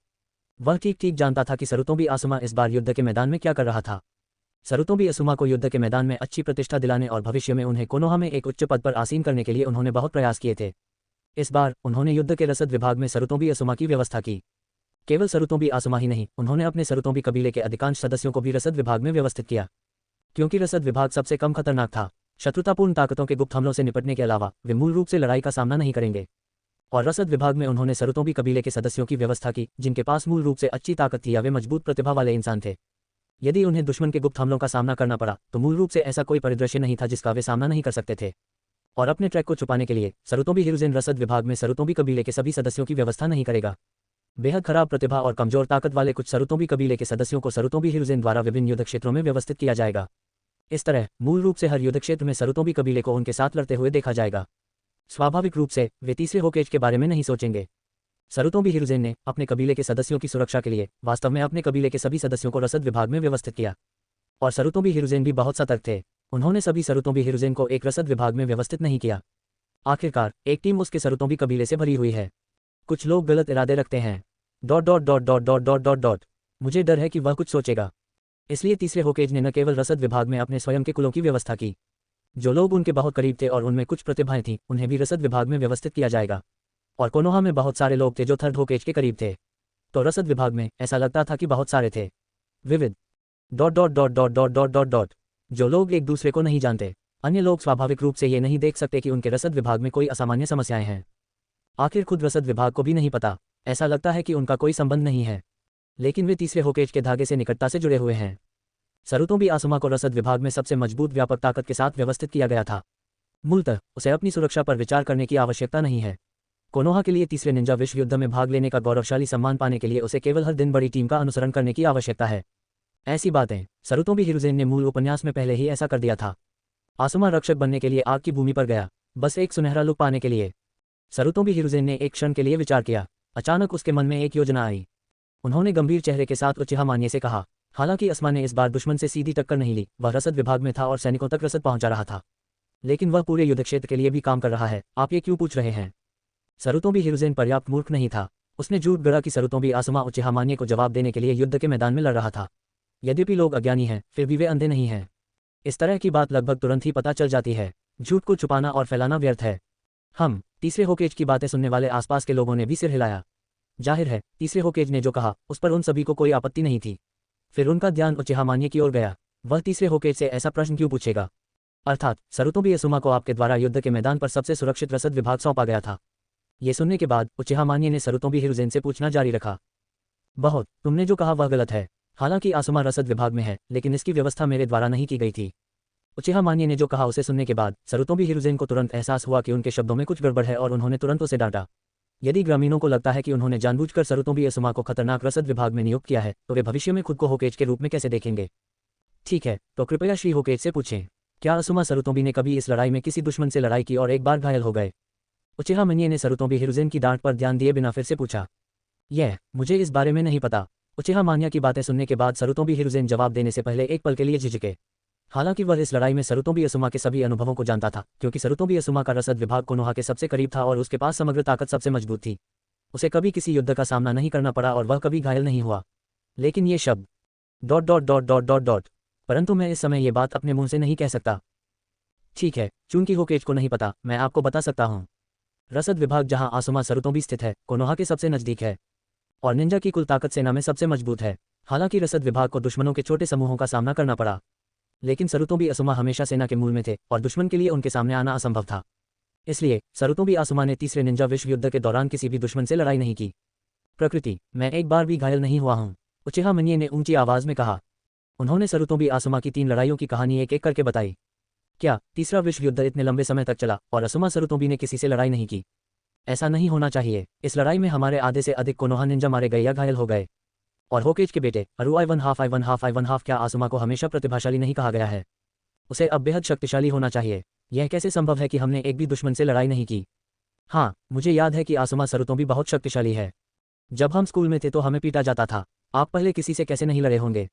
वह ठीक ठीक जानता था कि सरुतोबी आसुमा इस बार युद्ध के मैदान में क्या कर रहा था। सरुतोबी आसुमा को युद्ध के मैदान में अच्छी प्रतिष्ठा दिलाने और भविष्य में उन्हें कोनोहा में एक उच्च पद पर आसीन करने के लिए उन्होंने बहुत प्रयास किए थे। इस बार उन्होंने युद्ध के रसद विभाग में सरुतोबी आसुमा की व्यवस्था की। केवल सरुतोबी आसुमा ही नहीं, उन्होंने अपने सरुतोबी कबीले के अधिकांश सदस्यों को भी रसद विभाग में व्यवस्थित किया। क्योंकि रसद विभाग सबसे कम खतरनाक था, शत्रुतापूर्ण ताकतों के गुप्त हमलों से निपटने के अलावा वे मूल रूप से लड़ाई का सामना नहीं करेंगे। और रसद विभाग में उन्होंने सरुतोबी कबीले के सदस्यों की व्यवस्था की जिनके पास मूल रूप से अच्छी ताकत थी या वे मजबूत प्रतिभा वाले इंसान थे। यदि उन्हें दुश्मन के गुप्त हमलों का सामना करना पड़ा तो मूल रूप से ऐसा कोई परिदृश्य नहीं था जिसका वे सामना नहीं कर सकते थे। और अपने ट्रैक को छुपाने के लिए सरुतोबी हिरुज़ेन रसद विभाग में सरुतोबी कबीले के सभी सदस्यों की व्यवस्था नहीं करेगा। बेहद खराब प्रतिभा और कमजोर ताकत वाले कुछ सरुतोबी कबीले के सदस्यों को सरुतोबी हिरुज़ेन द्वारा विभिन्न युद्ध क्षेत्रों में व्यवस्थित किया जाएगा। इस तरह मूल रूप से हर युद्ध क्षेत्र में सरुतोबी कबीले को उनके साथ लड़ते हुए देखा जाएगा। स्वाभाविक रूप से वे तीसरे होकेज के बारे में नहीं सोचेंगे। सरुतोबी हिरुज़ेन ने अपने कबीले के सदस्यों की सुरक्षा के लिए वास्तव में अपने कबीले के सभी सदस्यों को रसद विभाग में व्यवस्थित किया। और सरुतोबी हिरुज़ेन भी बहुत सतर्क थे, उन्होंने सभी सरुतोबी हिरुज़ेन को एक रसद विभाग में व्यवस्थित नहीं किया। आखिरकार एक टीम उसके सरुतोबी कबीले से भरी हुई है। कुछ लोग गलत इरादे रखते हैं। ... मुझे डर है कि वह कुछ सोचेगा। इसलिए तीसरे होकेज ने न केवल रसद विभाग में अपने स्वयं के कुलों की व्यवस्था की, जो लोग उनके बहुत करीब थे और उनमें कुछ प्रतिभाएं थीं, उन्हें भी रसद विभाग में व्यवस्थित किया जाएगा। और कोनोहा में बहुत सारे लोग थे जो थर्ड होकेज के करीब थे, तो रसद विभाग में ऐसा लगता था कि बहुत सारे थे। विविध ... जो लोग एक दूसरे को नहीं जानते। अन्य लोग स्वाभाविक रूप से ये नहीं देख सकते कि उनके रसद विभाग में कोई असामान्य समस्याएं हैं। आखिर खुद रसद विभाग को भी नहीं पता, ऐसा लगता है कि उनका कोई संबंध नहीं है, लेकिन वे तीसरे होकेज के धागे से निकटता से जुड़े हुए हैं। सरुतोबी आसुमा को रसद विभाग में सबसे मजबूत व्यापक ताकत के साथ व्यवस्थित किया गया था। मूलतः उसे अपनी सुरक्षा पर विचार करने की आवश्यकता नहीं है। कोनोहा के लिए तीसरे निंजा विश्व युद्ध में भाग लेने का गौरवशाली सम्मान पाने के लिए उसे केवल हर दिन बड़ी टीम का अनुसरण करने की आवश्यकता है। ऐसी बातें सरुतोबी हिरुज़ेन ने मूल उपन्यास में पहले ही ऐसा कर दिया था। आसुमा रक्षक बनने के लिए आग की भूमि पर गया, बस एक सुनहरा लुक पाने के लिए। सरुतोबी हिरुज़ेन ने एक क्षण के लिए विचार किया। अचानक उसके मन में एक योजना आई। उन्होंने गंभीर चेहरे के साथ उचिहा मान्य से कहा, हालांकि आसुमा ने इस बार दुश्मन से सीधी टक्कर नहीं ली, वह रसद विभाग में था और सैनिकों तक रसद पहुंचा रहा था, लेकिन वह पूरे युद्ध क्षेत्र के लिए भी काम कर रहा है। आप ये क्यों पूछ रहे हैं? सरुतोबी हिरुज़ेन पर्याप्त मूर्ख नहीं था। उसने झूठ गढ़ा कि सरुतोबी आसुमा उचिहा मान्य को जवाब देने के लिए युद्ध के मैदान में लड़ रहा था। यद्यपि लोग अज्ञानी हैं, फिर भी वे अंधे नहीं हैं। इस तरह की बात लगभग तुरंत ही पता चल जाती है। झूठ को छुपाना और फैलाना व्यर्थ है। हम तीसरे होकेज की बातें सुनने वाले आसपास के लोगों ने भी सिर हिलाया। जाहिर है तीसरे होकेज ने जो कहा उस पर उन सभी को कोई आपत्ति नहीं थी। फिर उनका ध्यान उचिहा मान्य की ओर गया। वह तीसरे होकेज से ऐसा प्रश्न क्यों पूछेगा? अर्थात सरुतोबी आसुमा को आपके द्वारा युद्ध के मैदान पर सबसे सुरक्षित रसद विभाग सौंपा गया था। ये सुनने के बाद उचिहा मान्य ने सरुतोबी हिरुज़ेन से पूछना जारी रखा, बहुत तुमने जो कहा वह गलत है। हालांकि आसुमा रसद विभाग में है, लेकिन इसकी व्यवस्था मेरे द्वारा नहीं की गई थी। उचिहा मान्य ने जो कहा उसे सुनने के बाद सरुतोबी हिरुज़ेन को तुरंत एहसास हुआ कि उनके शब्दों में कुछ गड़बड़ है और उन्होंने तुरंत उसे डांटा। यदि ग्रामीणों को लगता है कि उन्होंने जानबूझकर सरुतोबी आसुमा को खतरनाक रसद विभाग में नियुक्त किया है, तो वे भविष्य में खुद को होकेज के रूप में कैसे देखेंगे? ठीक है, तो कृपया श्री होकेज से पूछें, क्या आसुमा सरुतोबी ने कभी इस लड़ाई में किसी दुश्मन से लड़ाई की और एक बार घायल हो गए? उचिहा मान्य ने सरुतोबी हिरुज़ेन की डांट पर ध्यान दिए बिना फिर से पूछा, मुझे इस बारे में नहीं पता। उचिहा मान्य की बातें सुनने के बाद सरुतोबी हिरुज़ेन जवाब देने से पहले एक पल के लिए झिझके। हालांकि वह इस लड़ाई में सरुतोबी आसुमा के सभी अनुभवों को जानता था, क्योंकि सरुतोबी आसुमा का रसद विभाग कोनोहा के सबसे करीब था और उसके पास समग्र ताकत सबसे मजबूत थी। उसे कभी किसी युद्ध का सामना नहीं करना पड़ा और वह कभी घायल नहीं हुआ। लेकिन ये शब्द ... परंतु मैं इस समय ये बात अपने मुंह से नहीं कह सकता। ठीक है, चूंकि होकेज को नहीं पता, मैं आपको बता सकता हूँ। रसद विभाग जहां आसुमा सरुतोबी स्थित है, कोनोहा के सबसे नजदीक है और निंजा की कुल ताकत सेना में सबसे मजबूत है। हालांकि रसद विभाग को दुश्मनों के छोटे समूहों का सामना करना पड़ा, लेकिन सरुतोबी आसुमा हमेशा सेना के मूल में थे और दुश्मन के लिए उनके सामने आना असंभव था। इसलिए सरुतोबी आसुमा ने तीसरे निंजा विश्व युद्ध के दौरान किसी भी दुश्मन से लड़ाई नहीं की। प्रकृति, मैं एक बार भी घायल नहीं हुआ हूँ, उचिहा मान्य ने ऊंची आवाज में कहा। उन्होंने सरुतोबी आसुमा की 3 लड़ाइयों की कहानी एक एक करके बताई। क्या तीसरा विश्व युद्ध इतने लंबे समय तक चला और आसुमा सरुतोबी ने किसी से लड़ाई नहीं की? ऐसा नहीं होना चाहिए। इस लड़ाई में हमारे आधे से अधिक कोनोहा निंजा मारे गए या घायल हो गए। और होकेज के बेटे अरु I 1/2 क्या आसुमा को हमेशा प्रतिभाशाली नहीं कहा गया है? उसे अब बेहद शक्तिशाली होना चाहिए। यह कैसे संभव है कि हमने एक भी दुश्मन से लड़ाई नहीं की? हाँ, मुझे याद है कि आसुमा सरुतोबी बहुत शक्तिशाली है। जब हम स्कूल में थे तो हमें पीटा जाता था। आप पहले किसी से कैसे नहीं लड़े होंगे?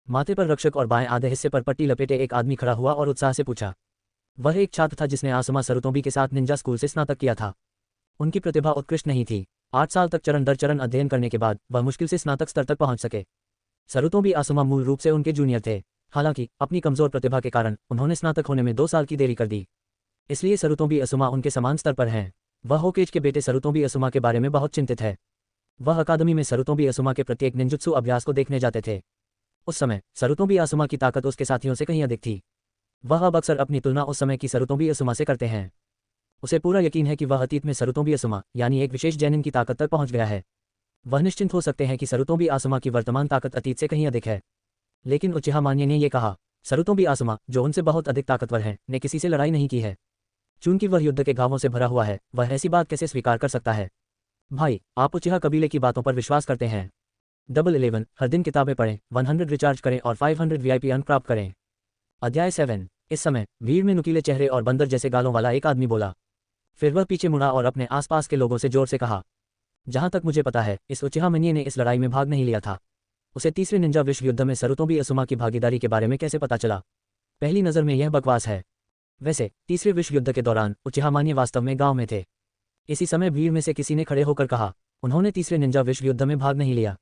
माथे पर रक्षक और बाएं आधे हिस्से पर पट्टी लपेटे एक आदमी खड़ा हुआ और उत्साह से पूछा। वह एक छात्र था जिसने आसमा सरुतोबी के साथ निंजा स्कूल से स्नातक किया था। उनकी प्रतिभा उत्कृष्ट नहीं थी। 8 साल तक चरण दर चरण अध्ययन करने के बाद वह मुश्किल से स्नातक स्तर तक पहुंच सके। सरुतोबी आसमा मूल रूप से उनके जूनियर थे। हालांकि अपनी कमजोर प्रतिभा के कारण उन्होंने स्नातक होने में 2 साल की देरी कर दी। इसलिए सरुतोबी असुमा उनके समान स्तर पर हैं। वह होकेज के बेटे सरुतोबी असुमा के बारे में बहुत चिंतित है। वह अकादमी में सरुतोबी असुमा के प्रत्येक निंजुत्सु अभ्यास को देखने जाते थे। उस समय सरुतोबी असुमा की ताकत उसके साथियों से कहीं अधिक थी। वह अब अक्सर अपनी तुलना उस समय की सरुतोबी असुमा से करते हैं। उसे पूरा यकीन है कि वह अतीत में सरुतोबी असुमा यानी एक विशेष जैनिन की ताकत तक पहुंच गया है। वह निश्चिंत हो सकते हैं कि सरुतोबी आसुमा की वर्तमान ताकत अतीत से कहीं अधिक है। लेकिन उचिहा मान्य ने यह कहा, सरुतोबी आसुमा, जो उनसे बहुत अधिक ताकतवर है, ने किसी से लड़ाई नहीं की है। चूंकि वह युद्ध के घावों से भरा हुआ है, वह ऐसी बात कैसे स्वीकार कर सकता है? भाई, आप उचिहा कबीले की बातों पर विश्वास करते हैं। 11 हर दिन किताबें पढ़ें, 100 रिचार्ज करें और 500 वीआईपी अंक प्राप्त करें। अध्याय 7। इस समय भीड़ में नुकीले चेहरे और बंदर जैसे गालों वाला एक आदमी बोला। फिर वह पीछे मुड़ा और अपने आसपास के लोगों से जोर से कहा, जहां तक मुझे पता है, इस उचिहा मनिये ने इस लड़ाई में भाग नहीं लिया था। उसे तीसरे निंजा विश्व युद्ध में सरुतोबी असुमा की भागीदारी के बारे में कैसे पता चला? पहली नज़र में यह बकवास है। वैसे तीसरे विश्व युद्ध के दौरान उचिहा मान्य वास्तव में गांव में थे। इसी समय भीड़ में से किसी ने खड़े होकर कहा, उन्होंने तीसरे निंजा विश्व युद्ध में भाग नहीं लिया।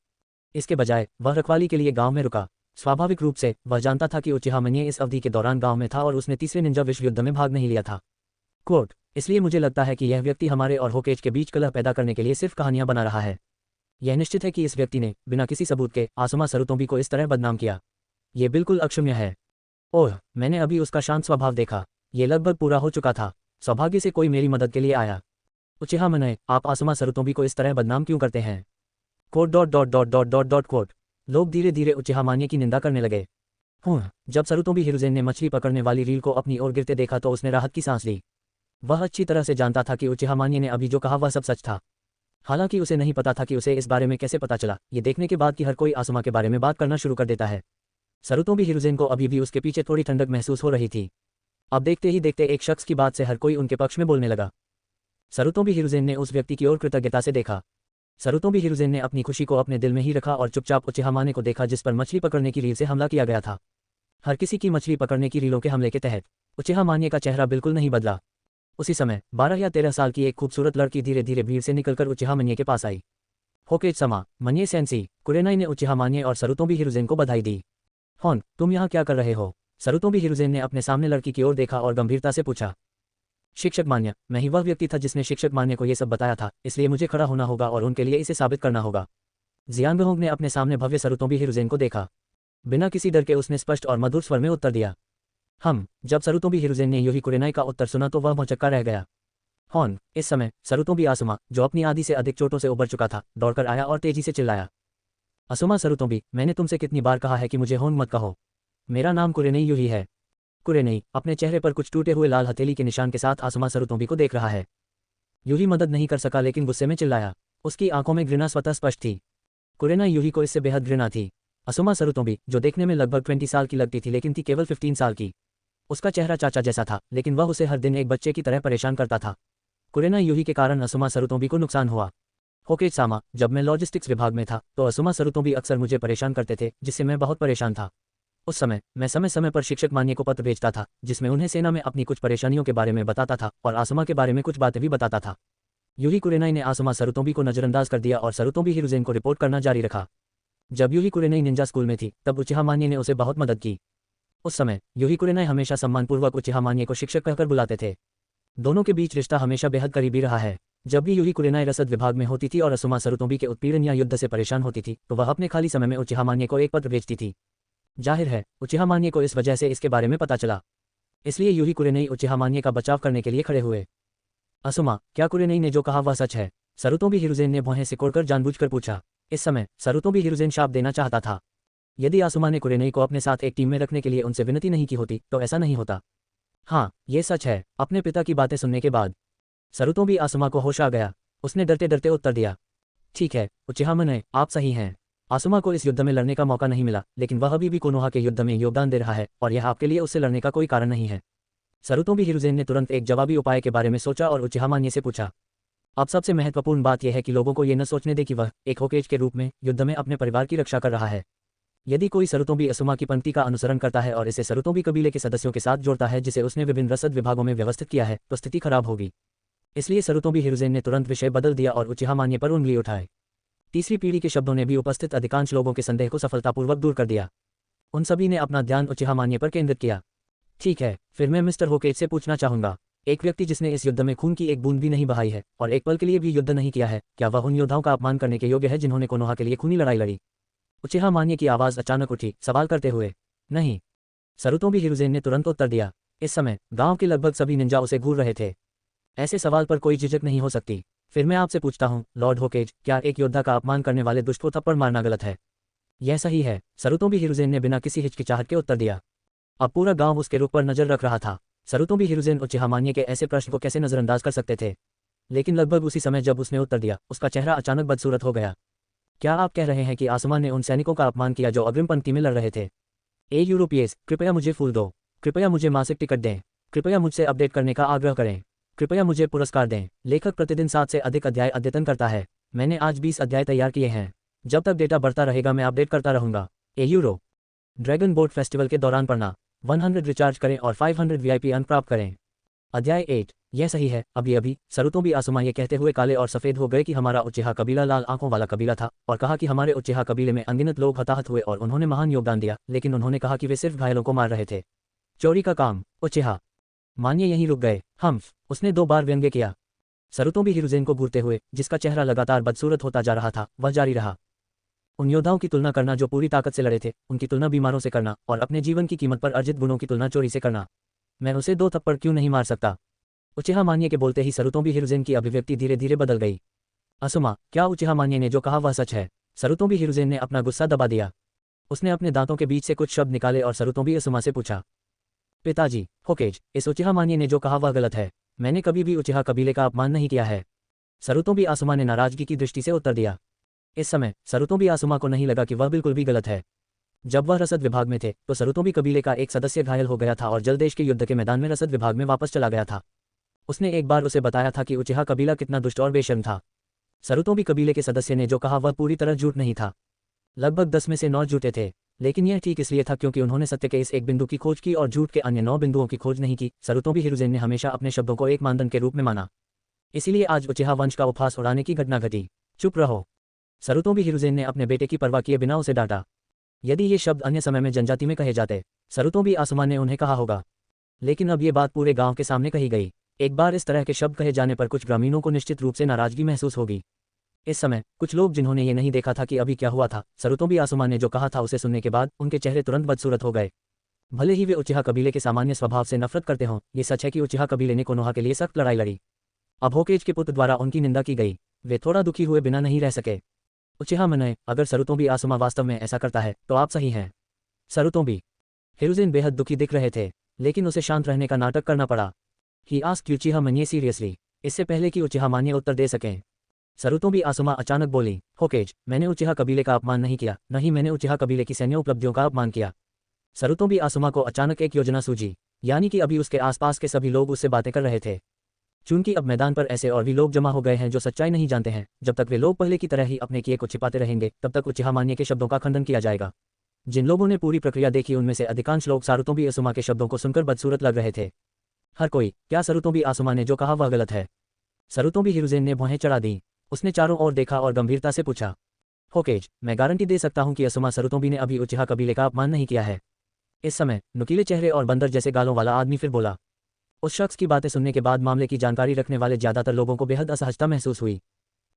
इसके बजाय वह रखवाली के लिए गांव में रुका। स्वाभाविक रूप से वह जानता था कि उचिहा मनिये इस अवधि के दौरान गांव में था और उसने तीसरे निंजा विश्व युद्ध में भाग नहीं लिया था। कोट, इसलिए मुझे लगता है कि यह व्यक्ति हमारे और होकेज के बीच कलह पैदा करने के लिए सिर्फ कहानियां बना रहा है। यह निश्चित है कि इस व्यक्ति ने बिना किसी सबूत के आसुमा सरुतोबी को इस तरह बदनाम किया। यह बिल्कुल अक्षम्य है। ओह, मैंने अभी उसका शांत स्वभाव देखा। ये लगभग पूरा हो चुका था। सौभाग्य से कोई मेरी मदद के लिए आया। उचिहा मनिये, आप आसुमा सरुतोबी को इस तरह बदनाम क्यों करते हैं? कोट। लोग धीरे धीरे उचिहा मान्य की निंदा करने लगे। जब सरुतोबी हिरुजेन ने मछली पकड़ने वाली रील को अपनी ओर गिरते देखा तो उसने राहत की सांस ली। वह अच्छी तरह से जानता था कि उचिहा मान्य ने अभी जो कहा वह सब सच था। हालांकि उसे नहीं पता था कि उसे इस बारे में कैसे पता चला, ये देखने के बाद कि हर कोई आसुमा के बारे में बात करना शुरू कर देता है। सरुतोबी हिरुजेन को अभी भी उसके पीछे थोड़ी ठंडक महसूस हो रही थी। अब देखते ही देखते एक शख्स की बात से हर कोई उनके पक्ष में बोलने लगा। सरुतोबी हिरुजेन ने उस व्यक्ति की ओर कृतज्ञता से देखा। सरुतोबी हिरुजेन ने अपनी खुशी को अपने दिल में ही रखा और चुपचाप उचिहा मान्य को देखा जिस पर मछली पकड़ने की रील से हमला किया गया था। हर किसी की मछली पकड़ने की रीलों के हमले के तहत उचिहा मान्य का चेहरा बिल्कुल नहीं बदला। उसी समय 12 या 13 साल की एक खूबसूरत लड़की धीरे धीरे भीड़ से निकलकर उचिहा मान्य के पास आई। होकेज समा, मनिये सेंसी, कुरेनाई ने उचिहा मान्य और सरुतोबी हिरुजेन को बधाई दी। होन, तुम यहाँ क्या कर रहे हो? सरुतोबी हिरुजेन ने अपने सामने लड़की की ओर देखा और गंभीरता से पूछा। शिक्षक मान्य, मैं ही वह व्यक्ति था जिसने शिक्षक मान्य को यह सब बताया था, इसलिए मुझे खड़ा होना होगा और उनके लिए इसे साबित करना होगा। जियांगहोंग ने अपने सामने भव्य सरुतोबी हिरुजेन को देखा। बिना किसी डर के उसने स्पष्ट और मधुर स्वर में उत्तर दिया। जब सरुतोबी हिरुजेन ने यूही कुरेनाई का उत्तर सुना तो वह भौचक्का रह गया। होन, इस समय सरुतोबी आसुमा, जो अपनी आधी से अधिक चोटों से उबर चुका था, दौड़कर आया और तेजी से चिल्लाया। असुमा सरुतोबी, मैंने तुमसे कितनी बार कहा है कि मुझे होन मत कहो। मेरा नाम कुरेनाई यूही है। कुरेनाई अपने चेहरे पर कुछ टूटे हुए लाल हथेली के निशान के साथ आसुमा सरुतोबी को देख रहा है। यूही मदद नहीं कर सका लेकिन गुस्से में चिल्लाया। उसकी आंखों में घृणा स्वतः स्पष्ट थी। कुरेनाई यूही को इससे बेहद घृणा थी। असुमा सरुतोबी, जो देखने में लगभग 20 साल की लगती थी लेकिन थी केवल 15 साल की। उसका चेहरा चाचा जैसा था, लेकिन वह उसे हर दिन एक बच्चे की तरह परेशान करता था। कुरेनाई यूही के कारण असुमा सरुतोबी को नुकसान हुआ। होकेज सामा, जब मैं लॉजिस्टिक्स विभाग में था तो असुमा सरुतोबी अक्सर मुझे परेशान करते थे, जिससे मैं बहुत परेशान था। उस समय मैं समय समय पर शिक्षक मान्य को पत्र भेजता था, जिसमें उन्हें सेना में अपनी कुछ परेशानियों के बारे में बताता था और आसुमा के बारे में कुछ बातें भी बताता था। यूही कुरेनाई ने आसुमा सरुतोबी को नजरअंदाज कर दिया और सरुतोबी हिरुजेन को रिपोर्ट करना जारी रखा। जब यूही कुरेनाई निंजा स्कूल में थी तब उचिहा मान्य ने उसे बहुत मदद की। उस समय यूही कुरेनाई हमेशा सम्मानपूर्वक उचिहा मान्य को शिक्षक कहकर बुलाते थे। दोनों के बीच रिश्ता हमेशा बेहद करीबी रहा है। जब भी यूही कुरेनाई रसद विभाग में होती थी और असुमा सरुतोबी के उत्पीड़न या युद्ध से परेशान होती थी तो वह अपने खाली समय में उचिहा मान्य को एक पत्र भेजती थी। जाहिर है उचिहा मान्य को इस वजह से इसके बारे में पता चला, इसलिए यूही कुरेनाई उचिहा मान्य का बचाव करने के लिए खड़े हुए। असुमा, क्या कुरेनाई ने जो कहा वह सच है? सरुतोबी हिरुजेन ने भौहें सिकोड़कर जानबूझकर पूछा। इस समय सरुतोबी हिरुजेन शाप देना चाहता था। यदि आसुमा ने कुरेनाई को अपने साथ एक टीम में रखने के लिए उनसे विनती नहीं की होती तो ऐसा नहीं होता। हाँ, ये सच है। अपने पिता की बातें सुनने के बाद सरुतोबी आसुमा को होश आ गया। उसने डरते डरते उत्तर दिया, ठीक है उचिहा मान्य, आप सही हैं। आसुमा को इस युद्ध में लड़ने का मौका नहीं मिला, लेकिन वह अभी भी कोनोहा के युद्ध में योगदान दे रहा है और यह आपके लिए उससे लड़ने का कोई कारण नहीं है। सरुतोबी हिरुजेन ने तुरंत एक जवाबी उपाय के बारे में सोचा और उचिहा मान्य से पूछा। अब सबसे महत्वपूर्ण बात यह है कि लोगों को ये न सोचने दे कि वह एक होकेज के रूप में युद्ध में अपने परिवार की रक्षा कर रहा है। यदि कोई सरुतोंबी असुमा की पंक्ति का अनुसरण करता है और इसे सरुतोंबी कबीले के सदस्यों के साथ जोड़ता है जिसे उसने विभिन्न रसद विभागों में व्यवस्थित किया है, तो स्थिति खराब होगी। इसलिए सरुतोंबी हिरुज़ेन ने तुरंत विषय बदल दिया और उचिहा मान्य पर उंगली उठाए। तीसरी पीढ़ी के शब्दों ने भी उपस्थित अधिकांश लोगों के संदेह को सफलतापूर्वक दूर कर दिया। उन सभी ने अपना ध्यान उचिहा मान्य पर केंद्रित किया। ठीक है, फिर मैं मिस्टर होकेज से पूछना चाहूंगा, एक व्यक्ति जिसने इस युद्ध में खून की एक बूंद भी नहीं बहाई है और एक पल के लिए भी युद्ध नहीं किया है, क्या वह उन योद्धाओं का अपमान करने के योग्य है जिन्होंने कोनोहा के लिए खूनी लड़ाई लड़ी? उचिहा मान्य की आवाज़ अचानक उठी, सवाल करते हुए। नहीं, सरुतोंबी हिरुज़ेन ने तुरंत उत्तर दिया। इस समय गांव के लगभग सभी निंजा उसे घूर रहे थे। ऐसे सवाल पर कोई झिझक नहीं हो सकती। फिर मैं आपसे पूछता हूं, लॉर्ड होकेज, क्या एक योद्धा का अपमान करने वाले दुष्ट को थप्पड़ मारना गलत है? यह सही है, सरुतोंबी हिरुज़ेन ने बिना किसी हिचकिचाहट के उत्तर दिया। अब पूरा गांव उसके रुख पर नजर रख रहा था। सरुतोंबी हिरुज़ेन उचिहा मान्य के ऐसे प्रश्न को कैसे नजरअंदाज कर सकते थे? लेकिन लगभग उसी समय जब उसने उत्तर दिया, उसका चेहरा अचानक बदसूरत हो गया। क्या आप कह रहे हैं कि आसमान ने उन सैनिकों का अपमान किया जो अग्रिम पंक्ति में लड़ रहे थे? ए यूरोपियस, कृपया मुझे फूल दो, कृपया मुझे मासिक टिकट दें, कृपया मुझसे अपडेट करने का आग्रह करें, कृपया मुझे पुरस्कार दें। लेखक प्रतिदिन 7 से अधिक अध्याय अद्यतन करता है। मैंने आज 20 अध्याय तैयार किए हैं। जब तक डेटा बढ़ता रहेगा मैं अपडेट करता रहूंगा। ए यूरो ड्रैगन बोट फेस्टिवल के दौरान पढ़ना। 100 रिचार्ज करें और 500 वीआईपी अंक प्राप्त करें। अध्याय 8। यह सही है, अभी अभी सरुतोंबी आसुमा ये कहते हुए काले और सफ़ेद हो गए कि हमारा उचिहा कबीला लाल आंखों वाला कबीला था, और कहा कि हमारे उचिहा कबीले में अनगिनत लोग हताहत हुए और उन्होंने महान योगदान दिया, लेकिन उन्होंने कहा कि वे सिर्फ घायलों को मार रहे थे। चोरी का काम। उचिहा मान्य यहीं रुक गए। उसने 2 बार व्यंग्य किया। सरुतोंबी हिरुज़ेन को घूरते हुए, जिसका चेहरा लगातार बदसूरत होता जा रहा था, वह जारी रहा। उन योद्धाओं की तुलना करना जो पूरी ताकत से लड़े थे, उनकी तुलना बीमारों से करना, और अपने जीवन की कीमत पर अर्जित गुणों की तुलना चोरी से करना। मैं उसे 2 थप्पड़ क्यों नहीं मार सकता? उचिहा मान्य के बोलते ही सरुतोंबी हिरुज़ेन की अभिव्यक्ति धीरे धीरे बदल गई। असुमा, क्या उचिहा मान्य ने जो कहा वह सच है? सरुतोंबी हिरुज़ेन ने अपना गुस्सा दबा दिया। उसने अपने दांतों के बीच से कुछ शब्द निकाले और सरुतोंबी असुमा से पूछा, पिताजी, होकेज, इस उचिहा मान्य ने जो कहा वह गलत है। मैंने कभी भी उचिहा कबीले का अपमान नहीं किया है। सरुतोंबी आसुमा ने नाराजगी की दृष्टि से उत्तर दिया। इस समय सरुतोंबी आसुमा को नहीं लगा कि वह बिल्कुल भी गलत है। जब वह रसद विभाग में थे तो सरुतोंबी कबीले का एक सदस्य घायल हो गया था और जलदेश के युद्ध के मैदान में रसद विभाग में वापस चला गया था। उसने एक बार उसे बताया था कि उचिहा कबीला कितना दुष्ट और बेशर्म था। सरुतोंबी कबीले के सदस्य ने जो कहा वह पूरी तरह झूठ नहीं था। लगभग 10 में से 9 झूठे थे, लेकिन यह ठीक इसलिए था क्योंकि उन्होंने सत्य के इस एक बिंदु की खोज की और झूठ के अन्य 9 बिंदुओं की खोज नहीं की। सरुतोंबी हिरुज़ेन ने हमेशा अपने शब्दों को एक मानदंड के रूप में माना। इसीलिए आज उचिहा वंश का उपहास उड़ाने की घटना घटी। चुप रहो। सरुतोंबी हिरुज़ेन ने अपने बेटे की परवाह किए बिना उसे डांटा। यदि ये शब्द अन्य समय में जनजाति में कहे जाते, सरुतोंबी आसुमा ने उन्हें कहा होगा, लेकिन अब ये बात पूरे गांव के सामने कही गई। एक बार इस तरह के शब्द कहे जाने पर कुछ ग्रामीणों को निश्चित रूप से नाराजगी महसूस होगी। इस समय कुछ लोग जिन्होंने ये नहीं देखा था कि अभी क्या हुआ था, सरुतोंबी आसुमा ने जो कहा था उसे सुनने के बाद उनके चेहरे तुरंत बदसूरत हो गए। भले ही वे उचिहा कबीले के सामान्य स्वभाव से नफरत करते हों, ये सच है कि उचिहा कबीले ने कोनोहा के लिए सख्त लड़ाई लड़ी। अब होकेज के पुत्र द्वारा उनकी निंदा की गई। वे थोड़ा दुखी हुए बिना नहीं रह सके। उचिहा मनय, अगर सरुतोंबी आसुमा वास्तव में ऐसा करता है तो आप सही हैं। सरुतोंबी हिरुज़ेन बेहद दुखी दिख रहे थे, लेकिन उसे शांत रहने का नाटक करना पड़ा। ही आस्क्ड उचिहा मान्य सीरियसली, इससे पहले कि उचिहा मान्य उत्तर दे सकें। सरुतोंबी आसुमा अचानक बोली, होकेज, मैंने उचिहा कबीले का अपमान नहीं किया, न ही मैंने उचिहा कबीले की सैन्य उपलब्धियों का अपमान किया। सरुतोंबी आसुमा को अचानक एक योजना सूझी, यानी कि अभी उसके आसपास के सभी लोग उससे बातें कर रहे थे। चूंकि अब मैदान पर ऐसे और भी लोग जमा हो गए हैं जो सच्चाई नहीं जानते हैं, जब तक वे लोग पहले की तरह ही अपने किए को छिपाते रहेंगे, तब तक उचिहा मान्य के शब्दों का खंडन किया जाएगा। जिन लोगों ने पूरी प्रक्रिया देखी उनमें से अधिकांश लोग सरुतोंबी आसुमा के शब्दों को सुनकर बदसूरत लग रहे थे। हर कोई, क्या सरुतोंबी आसुमा ने जो कहा वह गलत है? सरुतोंबी हिरुज़ेन ने भौहें चढ़ा दी। उसने चारों ओर देखा और गंभीरता से पूछा, होकेज, मैं गारंटी दे सकता हूं कि आसुमा सरुतोंबी ने अभी उचिहा कबीले का अपमान नहीं किया है। इस समय नुकीले चेहरे और बंदर जैसे गालों वाला आदमी फिर बोला। उस शख्स की बातें सुनने के बाद मामले की जानकारी रखने वाले ज्यादातर लोगों को बेहद असहजता महसूस हुई।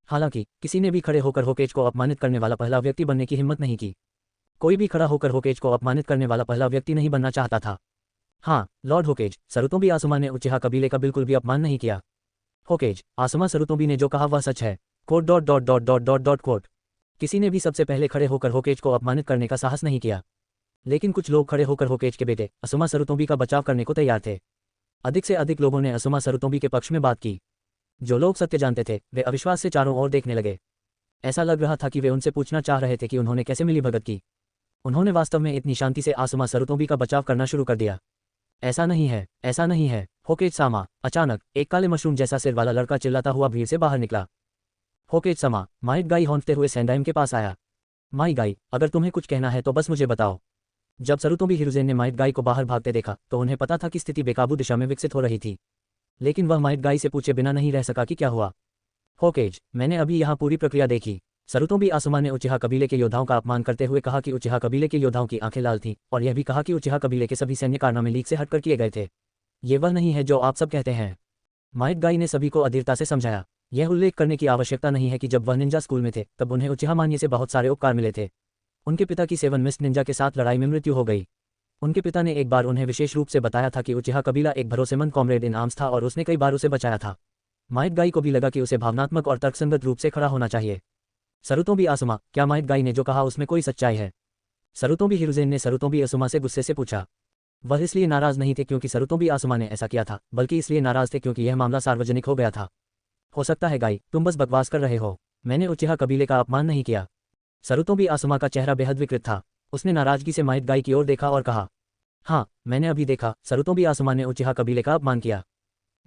हालांकि किसी ने भी खड़े होकर होकेज को अपमानित करने वाला पहला व्यक्ति बनने की हिम्मत नहीं की। कोई भी खड़ा होकर होकेज को अपमानित करने वाला पहला व्यक्ति नहीं बनना चाहता था। हाँ, लॉर्ड होकेज, सरुतोंबी आसुमा ने उचिहा कबीले का बिल्कुल भी अपमान नहीं किया। होकेज, आसुमा सरुतोंबी ने जो कहा वह सच है। कोट। किसी ने भी सबसे पहले खड़े होकर होकेज को अपमानित करने का साहस नहीं किया, लेकिन कुछ लोग खड़े होकर होकेज के बेटे आसुमा सरुतोंबी का बचाव करने को तैयार थे। अधिक से अधिक लोगों ने आसुमा सरुतोंबी के पक्ष में बात की। जो लोग सत्य जानते थे वे अविश्वास से चारों ओर देखने लगे। ऐसा लग रहा था कि वे उनसे पूछना चाह रहे थे कि उन्होंने कैसे मिलीभगत की। उन्होंने वास्तव में इतनी शांति से आसुमा सरुतोंबी का बचाव करना शुरू कर दिया। ऐसा नहीं है, ऐसा नहीं है, होकेज सामा। अचानक एक काले मशरूम जैसा सिर वाला लड़का चिल्लाता हुआ भीड़ से बाहर निकला। होकेज सामा, माइट गाई हौंकते हुए सैंडाइम के पास आया। माइट गाई, अगर तुम्हें कुछ कहना है तो बस मुझे बताओ। जब सरुतोबी हिरुजेन ने माइट गाई को बाहर भागते देखा तो उन्हें पता था कि स्थिति बेकाबू दिशा में विकसित हो रही थी, लेकिन वह माइट गाई से पूछे बिना नहीं रह सका कि क्या हुआ। होकेज, मैंने अभी यहाँ पूरी प्रक्रिया देखी। सरुतोबी आसुमा ने उचिहा कबीले के योद्धाओं का अपमान करते हुए कहा कि उचिहा कबीले के योद्धाओं की आंखें लाल थीं, और यह भी कहा कि उचिहा कबीले के सभी सैन्य कारनामे लीक से हटकर किए गए थे। ये वह नहीं है जो आप सब कहते हैं। माइट गाई ने सभी को अधीरता से समझाया। यह उल्लेख करने की आवश्यकता नहीं है कि जब वह निंजा स्कूल में थे तब उन्हें उचिहा मान्य से बहुत सारे उपकार मिले थे। उनके पिता की 7 मिस्ट निंजा के साथ लड़ाई में मृत्यु हो गई। उनके पिता ने एक बार उन्हें विशेष रूप से बताया था कि उचिहा कबीला एक भरोसेमंद कॉमरेड इन आर्म्स था और उसने कई बार उसे बचाया था। माइट गाई को भी लगा कि उसे भावनात्मक और तर्कसंगत रूप से खड़ा होना चाहिए। सरुतोबी आसुमा, क्या माइट गाई ने जो कहा उसमें कोई सच्चाई है? सरुतोबी हिरुजेन ने सरुतोबी आसुमा से गुस्से से पूछा। वह इसलिए नाराज नहीं थे क्योंकि सरुतोबी आसुमा ने ऐसा किया था, बल्कि इसलिए नाराज थे क्योंकि यह मामला सार्वजनिक हो गया था। हो सकता है गाई, तुम बस बकवास कर रहे हो। मैंने उचिहा कबीले का अपमान नहीं किया। सरुतोबी आसुमा का चेहरा बेहद विकृत था। उसने नाराजगी से माइट गाई की ओर देखा और कहा, हाँ, मैंने अभी देखा, सरुतोबी आसुमा ने उचिहा कबीले का अपमान किया।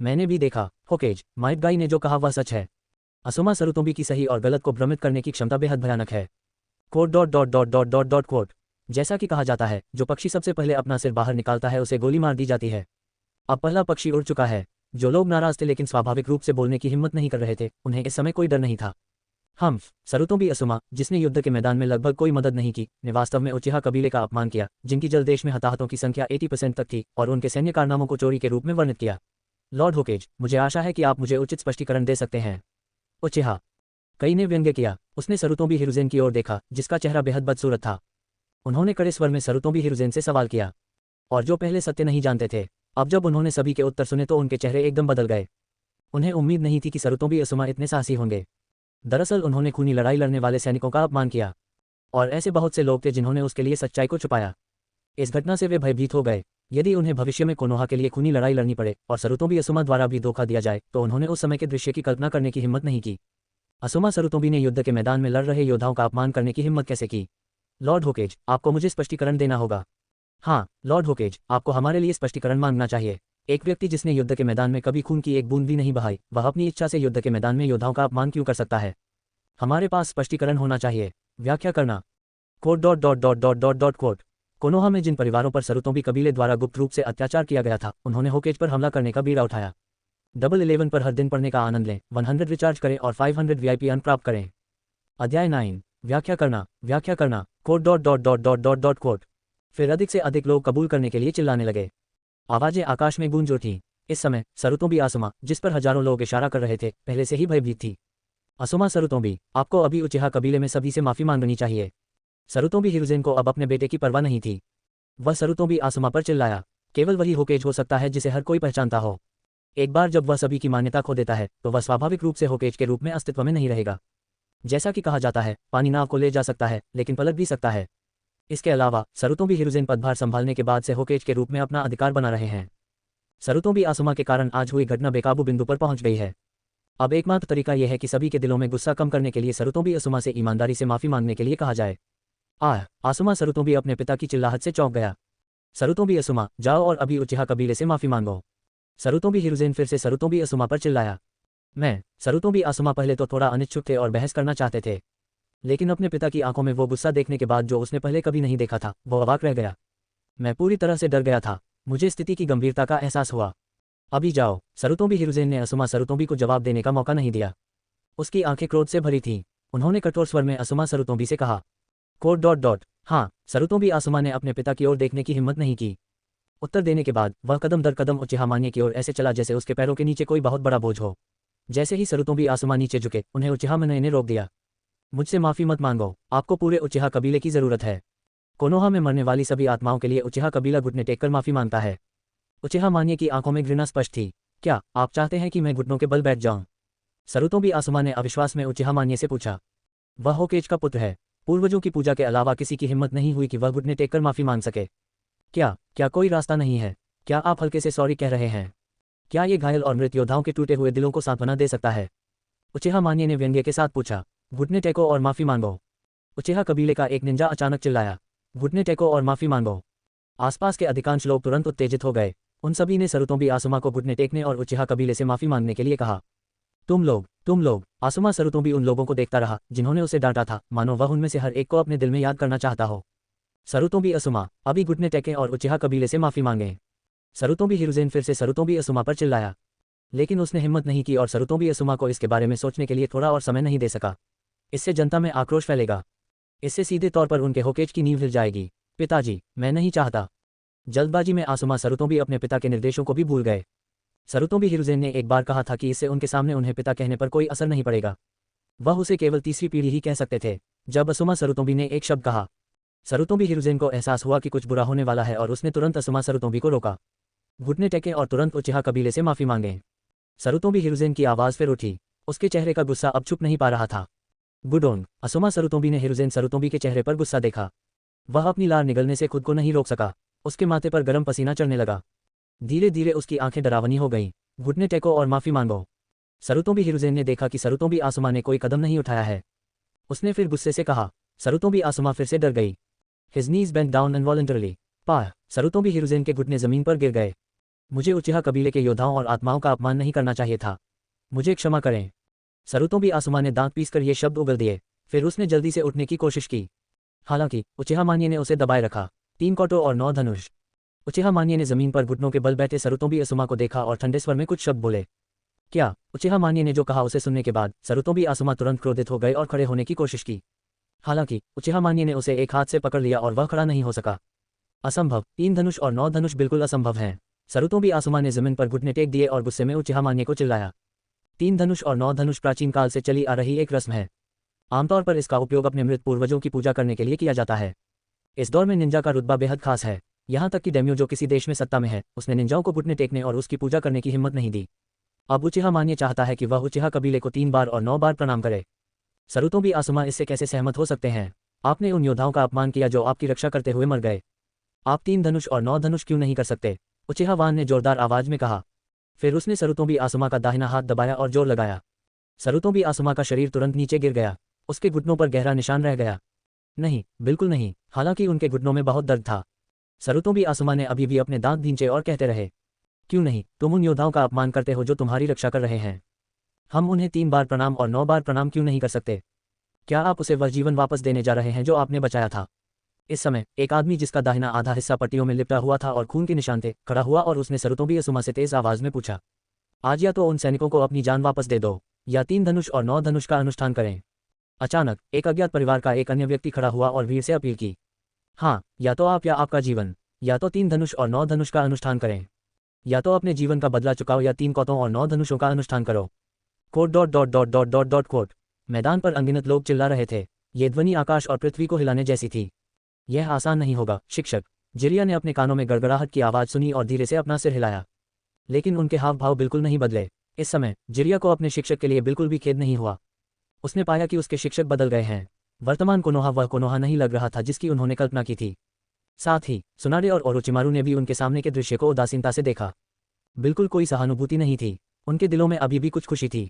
मैंने भी देखा। होकेज, माइट गाई ने जो कहा वह सच है। आसुमा सरुतोबी की सही और गलत को भ्रमित करने की क्षमता बेहद भयानक है। कोट। जैसा कि कहा जाता है, जो पक्षी सबसे पहले अपना सिर बाहर निकालता है उसे गोली मार दी जाती है। अब पहला पक्षी उड़ चुका है। जो लोग नाराज थे लेकिन स्वाभाविक रूप से बोलने की हिम्मत नहीं कर रहे थे, उन्हें इस समय कोई डर नहीं था। सरुतोबी आसुमा, जिसने युद्ध के मैदान में लगभग कोई मदद नहीं की, ने वास्तव में उचिहा कबीले का अपमान किया, जिनकी जल देश में हताहतों की संख्या 80% तक थी, और उनके सैन्य कारनामों को चोरी के रूप में वर्णित किया। लॉर्ड होकेज, मुझे आशा है कि आप मुझे उचित स्पष्टीकरण दे सकते हैं। उचिहा, कई ने व्यंग्य किया। उसने सरुतोबी हिरुजेन की ओर देखा, जिसका चेहरा बेहद बदसूरत था। उन्होंने कड़े स्वर में सरुतोबी हिरुजेन से सवाल किया, और जो पहले सत्य नहीं जानते थे, अब जब उन्होंने सभी के उत्तर सुने तो उनके चेहरे एकदम बदल गए। उन्हें उम्मीद नहीं थी कि सरुतोबी आसुमा इतने साहसी होंगे। दरअसल उन्होंने खूनी लड़ाई लड़ने वाले सैनिकों का अपमान किया, और ऐसे बहुत से लोग थे जिन्होंने उसके लिए सच्चाई को छुपाया। इस घटना से वे भयभीत हो गए। यदि उन्हें भविष्य में कोनोहा के लिए खूनी लड़ाई लड़नी पड़े और सरुतोबी आसुमा द्वारा भी धोखा दिया जाए तो उन्होंने उस समय के दृश्य की कल्पना करने की हिम्मत नहीं की। आसुमा सरुतोबी ने युद्ध के मैदान में लड़ रहे योद्धाओं का अपमान करने की हिम्मत कैसे की? लॉर्ड होकेज, आपको मुझे स्पष्टीकरण देना होगा। हाँ, लॉर्ड होकेज, आपको हमारे लिए स्पष्टीकरण मांगना चाहिए। एक व्यक्ति जिसने युद्ध के मैदान में कभी खून की एक बूंद भी नहीं बहाई, वह अपनी इच्छा से युद्ध के मैदान में योद्धाओं का अपमान क्यों कर सकता है? हमारे पास स्पष्टीकरण होना चाहिए। व्याख्या करना। कोट। कोनोहा में जिन परिवारों पर सरुतोबी कबीले द्वारा गुप्त रूप से अत्याचार किया गया था, उन्होंने होकेज पर हमला करने का बीड़ा उठाया। 11 पर हर दिन पढ़ने का आनंद लें, 100 रिचार्ज करें और 500 VIP अंक प्राप्त करें। अध्याय 9। व्याख्या करना। कोट। फिर अधिक से अधिक लोग कबूल करने के लिए चिल्लाने लगे। आवाजें आकाश में गूंज उठी। इस समय सरुतोबी आसुमा, जिस पर हजारों लोग इशारा कर रहे थे, पहले से ही भयभीत थी। आसुमा सरुतोबी, आपको अभी उचिहा कबीले में सभी से माफी मांगनी चाहिए। सरुतोबी हिरुजेन को अब अपने बेटे की परवाह नहीं थी। वह सरुतोबी आसुमा पर चिल्लाया। केवल वही होकेज हो सकता है जिसे हर कोई पहचानता हो। एक बार जब वह सभी की मान्यता खो देता है तो वह स्वाभाविक रूप से होकेज के रूप में अस्तित्व में नहीं रहेगा। जैसा कि कहा जाता है, पानी नाव को ले जा सकता है लेकिन पलट भी सकता है। इसके अलावा सरुतोबी हिरुजेन पदभार संभालने के बाद से होकेज के रूप में अपना अधिकार बना रहे हैं। सरुतोबी आसुमा के कारण आज हुई घटना बेकाबू बिंदु पर पहुंच गई है। अब एकमात्र तरीका यह है कि सभी के दिलों में गुस्सा कम करने के लिए सरुतोबी आसुमा से ईमानदारी से माफी मांगने के लिए कहा जाए। आसुमा सरुतोबी अपने पिता की चिल्लाहट से चौंक गया। सरुतोबी आसुमा, जाओ और अभी उचिहा कबीले से माफी मांगो। सरुतोबी हिरुजेन फिर से सरुतोबी आसुमा पर चिल्लाया। सरुतोबी आसुमा पहले तो थोड़ा अनिच्छुक थे और बहस करना चाहते थे, लेकिन अपने पिता की आंखों में वो गुस्सा देखने के बाद जो उसने पहले कभी नहीं देखा था, वो अवाक रह गया। मैं पूरी तरह से डर गया था। मुझे स्थिति की गंभीरता का एहसास हुआ। अभी जाओ। सरुतोबी हिरुजेन ने आसुमा सरुतोबी को जवाब देने का मौका नहीं दिया। उसकी आंखें क्रोध से भरी थीं। उन्होंने कठोर स्वर में आसुमा सरुतोबी से कहा। हाँ, सरुतोबी आसुमा ने अपने पिता की ओर देखने की हिम्मत नहीं की। उत्तर देने के बाद वह कदम दर कदम उचिहा मान्य की ओर ऐसे चला जैसे उसके पैरों के नीचे कोई बहुत बड़ा बोझ हो। जैसे ही सरुतोबी आसुमा नीचे झुके, उन्हें उचिहा मान्य ने रोक दिया। मुझसे माफी मत मांगो, आपको पूरे उचिहा कबीले की जरूरत है। कोनोहा में मरने वाली सभी आत्माओं के लिए उचिहा कबीला घुटने टेककर माफी मांगता है। उचिहा मान्य की आंखों में घृणा स्पष्ट थी। क्या आप चाहते हैं कि मैं घुटनों के बल बैठ जाऊं? सरुतोबी आसुमा ने अविश्वास में उचिहा मान्य से पूछा। वह होकेज का पुत्र है। पूर्वजों की पूजा के अलावा किसी की हिम्मत नहीं हुई कि वह घुटने टेककर माफी मांग सके। क्या कोई रास्ता नहीं है? क्या आप हल्के से सॉरी कह रहे हैं? क्या ये घायल और मृत योद्धाओं के टूटे हुए दिलों को सांत्वना दे सकता है? उचिहा मान्य ने व्यंग्य के साथ पूछा। घुटने टेको और माफी मांगो। उचिहा कबीले का एक निंजा अचानक चिल्लाया। घुटने टेको और माफी मांगो। आसपास के अधिकांश लोग तुरंत उत्तेजित हो गए। उन सभी ने सरुतोबी आसुमा को घुटने टेकने और उचिहा कबीले से माफी मांगने के लिए कहा। तुम लोग, आसुमा सरुतोबी उन लोगों को देखता रहा जिन्होंने उसे डांटा था, मानो वह उनमें से हर एक को अपने दिल में याद करना चाहता हो। सरुतोबी अസുमा, अभी घुटने टेकें और उचिहा कबीले से माफी मांगे। सरुतोबी हिरुजेन फिर से सरुतोबी अസുमा पर चिल्लाया, लेकिन उसने हिम्मत नहीं की और सरुतोबी अസുमा को इसके बारे में सोचने के लिए थोड़ा और समय नहीं दे सका। इससे जनता में आक्रोश फैलेगा। इससे सीधे तौर पर उनके होकेज की नींव हिल जाएगी। पिताजी, मैं नहीं चाहता। जल्दबाजी में आसुमा सरुतोबी अपने पिता के निर्देशों को भी भूल गए। सरुतोबी हिरुजेन ने एक बार कहा था कि इससे उनके सामने उन्हें पिता कहने पर कोई असर नहीं पड़ेगा। वह उसे केवल तीसरी पीढ़ी ही कह सकते थे। जब अസുमा सरुतोबी ने एक शब्द कहा, सरुतोबी हिरुजेन को एहसास हुआ कि कुछ बुरा होने वाला है और उसने तुरंत अസുमा सरुतोबी को रोका। घुटने टेके और तुरंत उचिहा कबीले से माफी मांगे। सरुतोबी हिरुजेन की आवाज़ फिर उठी। उसके चेहरे का गुस्सा अब छुप नहीं पा रहा था। गुडोंग, अസുमा सरुतोबी ने हिरुजेन सरुतोबी के चेहरे पर गुस्सा देखा। वह अपनी लार निगलने से खुद को नहीं रोक सका। उसके माथे पर गर्म पसीना चढ़ने लगा। धीरे धीरे उसकी आंखें डरावनी हो गईं। घुटने टेको और माफी मांगो। सरुतोबी हिरुजेन ने देखा कि सरुतोबी आसुमा ने कोई कदम नहीं उठाया है। उसने फिर गुस्से से कहा। सरुतोबी आसुमा फिर से डर गई। His knees bent down involuntarily. पाह, सरुतोबी हिरुजेन के घुटने जमीन पर गिर गए। मुझे उचिहा कबीले के योद्धाओं और आत्माओं का अपमान नहीं करना चाहिए था। मुझे क्षमा करें। सरुतोबी आसुमा ने दांत पीसकर ये शब्द उगल दिए। फिर उसने जल्दी से उठने की कोशिश की। हालांकि उचिहा मान्य ने उसे दबाए रखा। 3 कोटो और 9 धनुष। उचिहा मान्य ने जमीन पर घुटनों के बल बैठे सरुतोबी आसुमा को देखा और ठंडे स्वर में कुछ शब्द बोले। क्या? उचिहा मान्य ने जो कहा उसे सुनने के बाद सरुतोबी आसुमा तुरंत क्रोधित हो गए और खड़े होने की कोशिश की। हालांकि उचिहा मान्य ने उसे एक हाथ से पकड़ लिया और वह खड़ा नहीं हो सका। असंभव। 3 धनुष और 9 धनुष बिल्कुल असंभव हैं। सरुतोबी आसुमा ने जमीन पर घुटने टेक दिए और गुस्से में उचिहा मान्य को चिल्लाया। 3 धनुष और 9 धनुष प्राचीन काल से चली आ रही एक रस्म है। आमतौर पर इसका उपयोग अपने मृत पूर्वजों की पूजा करने के लिए किया जाता है। इस दौर में निंजा का रुतबा बेहद खास है। यहाँ तक कि डेम्यो जो किसी देश में सत्ता में है, उसने निंजाओं को घुटने टेकने और उसकी पूजा करने की हिम्मत नहीं दी। अब उचिहा मान्य चाहता है कि वह उचिहा कबीले को 3 बार और 9 बार प्रणाम करे। सरुतोबी आसुमा इससे कैसे सहमत हो सकते हैं? आपने उन योद्धाओं का अपमान किया जो आपकी रक्षा करते हुए मर गए। आप 3 धनुष और 9 धनुष क्यों नहीं कर सकते? उचिहा वान ने जोरदार आवाज में कहा। फिर उसने सरुतोबी आसुमा का दाहिना हाथ दबाया और जोर लगाया। सरुतोबी आसुमा का शरीर तुरंत नीचे गिर गया। उसके घुटनों पर गहरा निशान रह गया। नहीं, बिल्कुल नहीं। हालांकि उनके घुटनों में बहुत दर्द था। सरुतोबी आसुमा ने अभी भी अपने दांत भींचे और कहते रहे, क्यों नहीं? तुम उन योद्धाओं का अपमान करते हो जो तुम्हारी रक्षा कर रहे हैं। हम उन्हें 3 बार प्रणाम और 9 बार प्रणाम क्यों नहीं कर सकते? क्या आप उसे वह जीवन वापस देने जा रहे हैं जो आपने बचाया था? इस समय एक आदमी जिसका दाहिना आधा हिस्सा पट्टियों में लिपटा हुआ था और खून के निशान थे, खड़ा हुआ और उसने सरुतोबी आसुमा से तेज आवाज में पूछा, आज या तो उन सैनिकों को अपनी जान वापस दे दो या 3 धनुष और 9 धनुष का अनुष्ठान करें। अचानक एक अज्ञात परिवार का एक अन्य व्यक्ति खड़ा हुआ और वीर से अपील की, हाँ, या तो आप या आपका जीवन, या तो 3 धनुष और 9 धनुष का अनुष्ठान करें, या तो अपने जीवन का बदला चुकाओ या 3 कोतों और 9 धनुषों का अनुष्ठान करो। Quote dot dot dot dot dot dot quote. मैदान पर अनगिनत लोग चिल्ला रहे थे। ये ध्वनि आकाश और पृथ्वी को हिलाने जैसी थी। यह आसान नहीं होगा, शिक्षक। जिरिया ने अपने कानों में गड़गड़ाहट की आवाज़ सुनी और धीरे से अपना सिर हिलाया। लेकिन उनके हाव भाव बिल्कुल नहीं बदले। इस समय जिरिया को अपने शिक्षक के लिए बिल्कुल भी खेद नहीं हुआ। उसने पाया कि उसके शिक्षक बदल गए हैं। वर्तमान कोनोहा वह कोनोहा नहीं लग रहा था जिसकी उन्होंने कल्पना की थी। साथ ही सुनाडे और ओरोचिमारू ने भी उनके सामने के दृश्य को उदासीनता से देखा। बिल्कुल कोई सहानुभूति नहीं थी। उनके दिलों में अभी भी कुछ खुशी थी।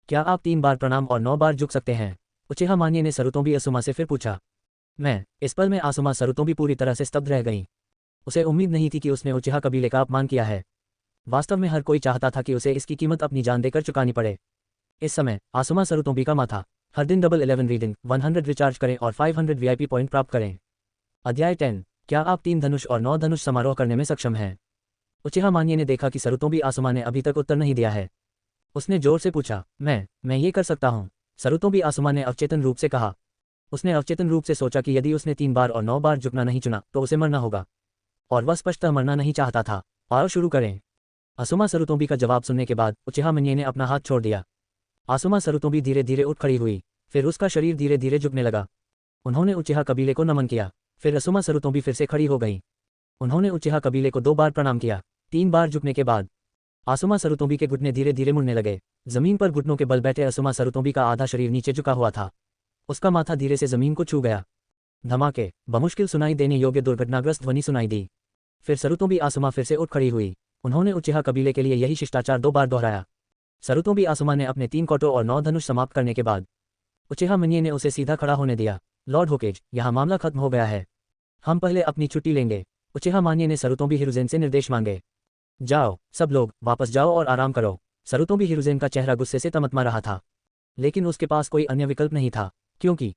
क्या आप 3 बार प्रणाम और 9 बार झुक सकते हैं? उचिहा मान्य ने सरुतोबी आसुमा से फिर पूछा। मैं। इस पल में आसुमा सरुतोबी पूरी तरह से स्तब्ध रह गई। उसे उम्मीद नहीं थी कि उसने उचिहा कबीले का अपमान किया है। वास्तव में हर कोई चाहता था कि उसे इसकी कीमत अपनी जान देकर चुकानी पड़े। इस समय आसुमा सरुतोबी का माथा। हर दिन डबल 11 रीडिंग 100 रिचार्ज करें और 500 वीआईपी पॉइंट प्राप्त करें। अध्याय 10। क्या आप 3 धनुष और 9 धनुष समारोह करने में सक्षम हैं? उचिहा मान्य ने देखा कि सरुतोबी आसुमा ने अभी तक उत्तर नहीं दिया है। उसने जोर से पूछा, मैं ये कर सकता हूँ। सरुतोबी आसुमा ने अवचेतन रूप से कहा। उसने अवचेतन रूप से सोचा कि यदि उसने 3 बार और 9 बार झुकना नहीं चुना तो उसे मरना होगा, और वह स्पष्टतः मरना नहीं चाहता था। आओ शुरू करें। आसुमा सरुतोबी का जवाब सुनने के बाद उचिहा मान्य ने अपना हाथ छोड़ दिया। आसुमा सरुतोबी धीरे धीरे उठ खड़ी हुई। फिर उसका शरीर धीरे धीरे झुकने लगा। उन्होंने उचिहा कबीले को नमन किया। फिर आसुमा सरुतोबी फिर से खड़ी हो गई। उन्होंने उचिहा कबीले को 2 बार प्रणाम किया। 3 बार झुकने के बाद आसुमा सरुतोबी के घुटने धीरे धीरे मुड़ने लगे। जमीन पर घुटनों के बल बैठे आसुमा सरुतोबी का आधा शरीर नीचे झुका हुआ था। उसका माथा धीरे से जमीन को छू गया। धमाके, बमुश्किल सुनाई देने योग्य दुर्घटनाग्रस्त ध्वनि सुनाई दी। फिर सरुतोबी आसुमा फिर से उठ खड़ी हुई। उन्होंने उचिहा कबीले के लिए यही शिष्टाचार 2 बार दोहराया। सरुतोबी आसुमा ने अपने 3 कोटो और 9 धनुष समाप्त करने के बाद उचिहा मान्य ने उसे सीधा खड़ा होने दिया। लॉर्ड होकेज, यहाँ मामला खत्म हो गया है। हम पहले अपनी छुट्टी लेंगे। उचिहा मान्य ने सरुतोबी हिरुजेन से निर्देश मांगे। जाओ, सब लोग वापस जाओ और आराम करो। सरुतोबी हिरुजेन का चेहरा गुस्से से तमतमा रहा था। लेकिन उसके पास कोई अन्य विकल्प नहीं था, क्योंकि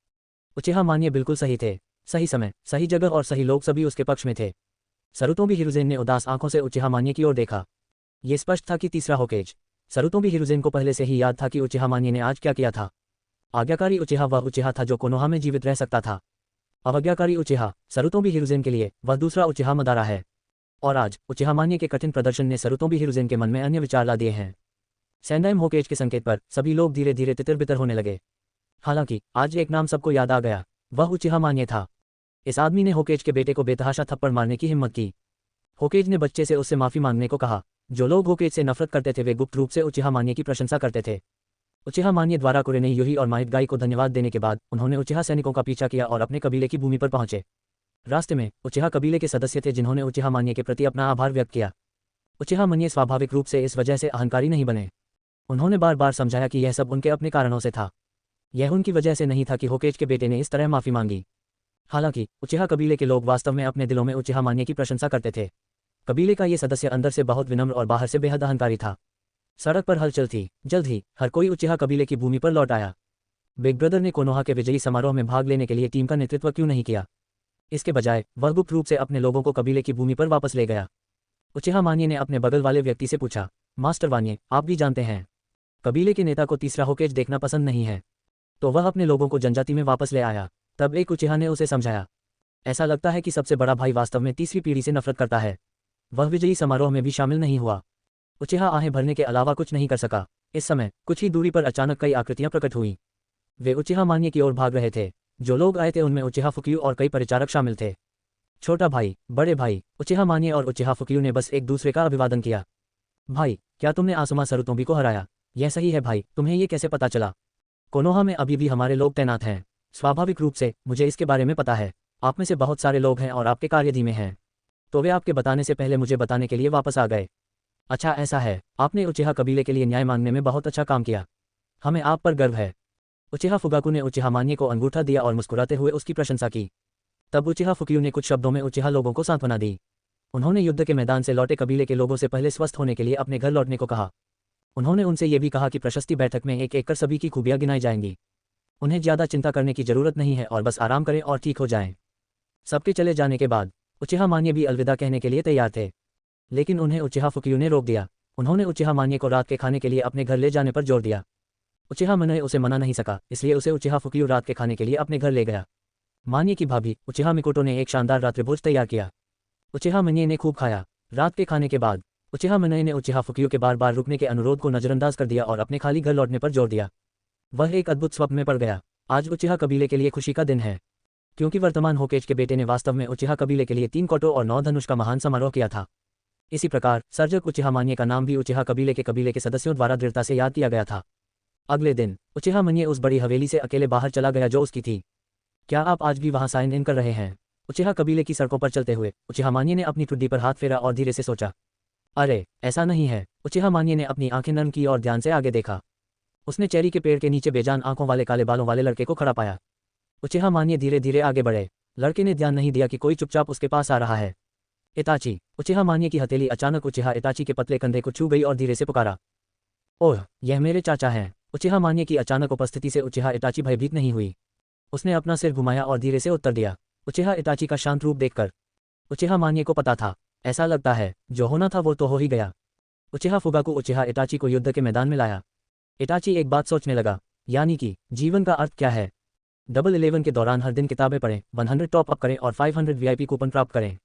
उचिहा मान्य बिल्कुल सही थे। सही समय, सही जगह और सही लोग सभी उसके पक्ष में थे। सरुतोबी हिरुज़ेन ने उदास आंखों से उचिहा मान्य की ओर देखा। ये स्पष्ट था कि तीसरा होकेज। सरुतोबी हिरुज़ेन को पहले से ही याद था कि उचिहा मान्य ने आज क्या किया था। आज्ञाकारी उचिहा वह उचिहा था जो कोनोहा में जीवित रह सकता था। अवज्ञाकारी उचिहा, सरुतोबी हिरुज़ेन के लिए वह दूसरा उचिहा मदारा है। और आज उचिहा मान्य के कठिन प्रदर्शन ने सरुतोबी हिरुज़ेन के मन में अन्य विचार ला दिए हैं। सैंडाइम होकेज के संकेत पर सभी लोग धीरे धीरे तितर-बितर होने लगे। हालांकि आज एक नाम सबको याद आ गया, वह उचिहा मान्य था। इस आदमी ने होकेज के बेटे को बेतहाशा थप्पड़ मारने की हिम्मत की। होकेज ने बच्चे से उससे माफी मांगने को कहा। जो लोग होकेज से नफरत करते थे वे गुप्त रूप से उचिहा मान्य की प्रशंसा करते थे। उचिहा मान्य द्वारा कुरेनेई यूही और माइटगाई को धन्यवाद देने के बाद उन्होंने उचिहा सैनिकों का पीछा किया और अपने कबीले की भूमि पर पहुंचे। रास्ते में उचिहा कबीले के सदस्य थे जिन्होंने उचिहा मान्य के प्रति अपना आभार व्यक्त किया। उचिहा मान्य स्वाभाविक रूप से इस वजह से अहंकारी नहीं बने। उन्होंने बार बार समझाया कि यह सब उनके अपने कारणों से था। यह उनकी वजह से नहीं था कि होकेज के बेटे ने इस तरह माफी मांगी। हालांकि उचिहा कबीले के लोग वास्तव में अपने दिलों में उचिहा मान्य की प्रशंसा करते थे। कबीले का ये सदस्य अंदर से बहुत विनम्र और बाहर से बेहद अहंकारी था। सड़क पर हलचल थी। जल्द ही हर कोई उचिहा कबीले की भूमि पर लौट आया। बिग ब्रदर ने कोनोहा के विजयी समारोह में भाग लेने के लिए टीम का नेतृत्व क्यों नहीं किया? इसके बजाय वह गुप्त रूप से अपने लोगों को कबीले की भूमि पर वापस ले गया। उचिहा मान्य ने अपने बगल वाले व्यक्ति से पूछा, मास्टर वान्य, आप भी जानते हैं कबीले के नेता को तीसरा होकेज देखना पसंद नहीं है, तो वह अपने लोगों को जनजाति में वापस ले आया। तब एक उचिहा ने उसे समझाया, ऐसा लगता है कि सबसे बड़ा भाई वास्तव में तीसरी पीढ़ी से नफरत करता है। वह विजयी समारोह में भी शामिल नहीं हुआ। उचिहा आहें भरने के अलावा कुछ नहीं कर सका। इस समय कुछ ही दूरी पर अचानक कई आकृतियां प्रकट हुईं। वे उचिहा मान्य की ओर भाग रहे थे। जो लोग आए थे उनमें उचिहा फुकियू और कई परिचारक शामिल थे। छोटा भाई, बड़े भाई, उचिहा मान्य और उचिहा फुकियू ने बस एक दूसरे का अभिवादन किया। भाई, क्या तुमने आसुमा सरुतोबी को हराया? यह सही है भाई, तुम्हें ये कैसे पता चला? कोनोहा में अभी भी हमारे लोग तैनात हैं। स्वाभाविक रूप से मुझे इसके बारे में पता है। आप में से बहुत सारे लोग हैं और आपके कार्य धीमे हैं, तो वे आपके बताने से पहले मुझे बताने के लिए वापस आ गए। अच्छा ऐसा है, आपने उचिहा कबीले के लिए न्याय मांगने में बहुत अच्छा काम किया। हमें आप पर गर्व है। उचिहा फुगाकू ने उचिहा मान्य को अंगूठा दिया और मुस्कुराते हुए उसकी प्रशंसा की। तब उचिहा फुकियू ने कुछ शब्दों में उचिहा लोगों को सांत्वना दी। उन्होंने युद्ध के मैदान से लौटे कबीले के लोगों से पहले स्वस्थ होने के लिए अपने घर लौटने को कहा। उन्होंने उनसे ये भी कहा कि प्रशस्ति बैठक में एक एक कर सभी की खूबियां गिनाई जाएंगी। उन्हें ज़्यादा चिंता करने की जरूरत नहीं है और बस आराम करें और ठीक हो जाएं। सबके चले जाने के बाद उचिहा मान्य भी अलविदा कहने के लिए तैयार थे, लेकिन उन्हें उचिहा फुकियू ने रोक दिया। उन्होंने उचिहा मान्य को रात के खाने के लिए अपने घर ले जाने पर जोर दिया। उचिहा मान्य उसे मना नहीं सका, इसलिए उसे उचिहा फुकियू रात के खाने के लिए अपने घर ले गया। मान्य की भाभी उचिहा मिकोटो ने एक शानदार रात्रिभोज तैयार किया। उचिहा मान्य ने खूब खाया। रात के खाने के बाद उचिहा मान्य ने उचिहा फुकियू के बार बार रुकने के अनुरोध को नजरअंदाज कर दिया और अपने खाली घर लौटने पर जोर दिया। वह एक अद्भुत स्वप्न में पड़ गया। आज उचिहा कबीले के लिए खुशी का दिन है, क्योंकि वर्तमान होकेज के बेटे ने वास्तव में उचिहा कबीले के लिए 3 कोटो और 9 धनुष का महान समारोह किया था। इसी प्रकार सर्जक उचिहा मान्य का नाम भी उचिहा कबीले के सदस्यों द्वारा दृढ़ता से याद किया गया था। अगले दिन उचिहा मान्य उस बड़ी हवेली से अकेले बाहर चला गया जो उसकी थी। क्या आप आज भी वहां साइन इन कर रहे हैं? उचिहा कबीले की सड़कों पर चलते हुए उचिहा मान्य ने अपनी ठुड्डी पर हाथ फेरा और धीरे से सोचा, अरे ऐसा नहीं है। उचिहा मान्य ने अपनी आंखें नर्म की और ध्यान से आगे देखा। उसने चेरी के पेड़ के नीचे बेजान आंखों वाले काले बालों वाले लड़के को खड़ा पाया। उचिहा मान्य धीरे धीरे आगे बढ़े। लड़के ने ध्यान नहीं दिया कि कोई चुपचाप उसके पास आ रहा है। इताची। उचिहा मान्य की हथेली अचानक उचिहा इताची के पतले कंधे को छू गई और धीरे से पुकारा, ओह यह मेरे चाचा हैं। उचिहा मान्य की अचानक उपस्थिति से उचिहा इताची भयभीत नहीं हुई। उसने अपना सिर घुमाया और धीरे से उत्तर दिया। उचिहा इताची का शांत रूप देखकर उचिहा मान्य को पता था, ऐसा लगता है जो होना था वो तो हो ही गया। उचिहा फुगाकू उचिहा इताची को युद्ध के मैदान में लाया। इताची एक बात सोचने लगा, यानी कि जीवन का अर्थ क्या है। डबल 11 के दौरान हर दिन किताबें पढ़ें, 100 टॉप अप करें और 500 वीआईपी कूपन प्राप्त करें।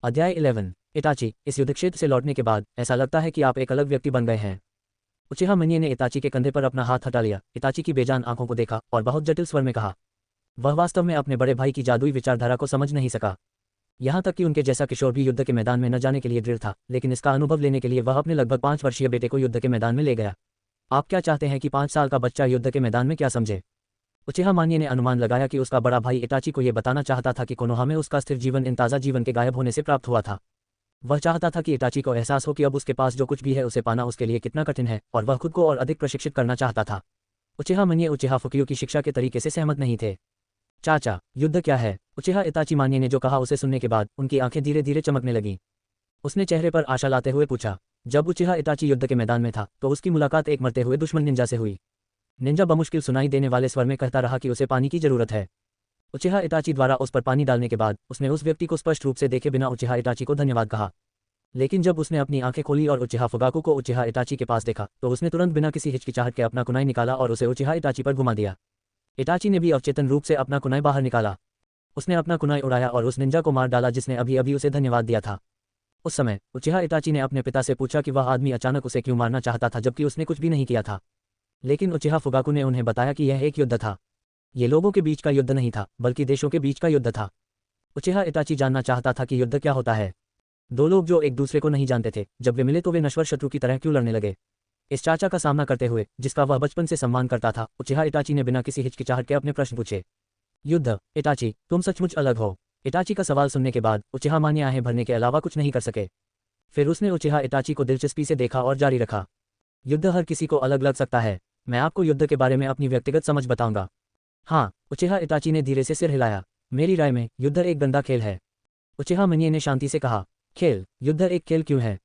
अध्याय 11। इताची, इस युद्ध क्षेत्र से लौटने के बाद ऐसा लगता है कि आप एक अलग व्यक्ति बन गए हैं। उचिहा मान्य ने इताची के कंधे पर अपना हाथ हटा लिया, इताची की बेजान आंखों को देखा और बहुत जटिल स्वर में कहा। वह वास्तव में अपने बड़े भाई की जादुई विचारधारा को समझ नहीं सका। यहाँ तक कि उनके जैसा किशोर भी युद्ध के मैदान में न जाने के लिए दृढ़ था, लेकिन इसका अनुभव लेने के लिए वह अपने लगभग 5 वर्षीय बेटे को युद्ध के मैदान में ले गया। आप क्या चाहते हैं कि 5 साल का बच्चा युद्ध के मैदान में क्या समझे? उचिहा मान्य ने अनुमान लगाया कि उसका बड़ा भाई इताची को यह बताना चाहता था कि कोनोहा में उसका स्थिर जीवन इन ताज़ा जीवन के गायब होने से प्राप्त हुआ था। वह चाहता था कि इताची को एहसास हो कि अब उसके पास जो कुछ भी है उसे पाना उसके लिए कितना कठिन है, और वह खुद को और अधिक प्रशिक्षित करना चाहता था। उचिहा मान्य उचिहा फुकियू की शिक्षा के तरीके से सहमत नहीं थे। चाचा, युद्ध क्या है? उचिहा इताची मान्य ने जो कहा उसे सुनने के बाद उनकी आंखें धीरे धीरे चमकने लगीं। उसने चेहरे पर आशा लाते हुए पूछा। जब उचिहा इताची युद्ध के मैदान में था तो उसकी मुलाकात एक मरते हुए दुश्मन निंजा से हुई। निंजा बमुश्किल सुनाई देने वाले स्वर में कहता रहा कि उसे पानी की जरूरत है। उचिहा इटाची द्वारा उस पर पानी डालने के बाद उसने उस व्यक्ति को स्पष्ट रूप से देखे बिना उचिहा इटाची को धन्यवाद कहा। लेकिन जब उसने अपनी आंखें खोली और उचिहा फुगाकू को उचिहा इटाची के पास देखा तो उसने तुरंत बिना किसी हिचकिचाहट के अपना कुनाई निकाला और उसे उचिहा इटाची पर घुमा दिया। इटाची ने भी अवचेतन रूप से अपना कुनाई बाहर निकाला। उसने अपना कुनाई उड़ाया और उस निंजा को मार डाला जिसने अभी अभी उसे धन्यवाद दिया था। उस समय उचिहा इटाची ने अपने पिता से पूछा कि वह आदमी अचानक उसे क्यों मारना चाहता था जबकि उसने कुछ भी नहीं किया था। लेकिन उचिहा फुगाकू ने उन्हें बताया कि यह एक युद्ध था। ये लोगों के बीच का युद्ध नहीं था बल्कि देशों के बीच का युद्ध था। उचिहा इटाची जानना चाहता था कि युद्ध क्या होता है। दो लोग जो एक दूसरे को नहीं जानते थे, जब वे मिले तो वे नश्वर शत्रु की तरह क्यों लड़ने लगे। इस चाचा का सामना करते हुए जिसका वह बचपन से सम्मान करता था, उचिहा इटाची ने बिना किसी हिचकिचाहट के अपने प्रश्न पूछे। युद्ध, इटाची, तुम सचमुच अलग हो। इटाची का सवाल सुनने के बाद उचिहा मान्य आहें भरने के अलावा कुछ नहीं कर सके। फिर उसने उचिहा इटाची को दिलचस्पी से देखा और जारी रखा। युद्ध हर किसी को अलग लग सकता है। मैं आपको युद्ध के बारे में अपनी व्यक्तिगत समझ बताऊंगा। हाँ, उचिहा इटाची ने धीरे से सिर हिलाया। मेरी राय में युद्ध एक गंदा खेल है। उचिहा मान्य ने शांति से कहा। खेल? युद्ध एक खेल क्यों है?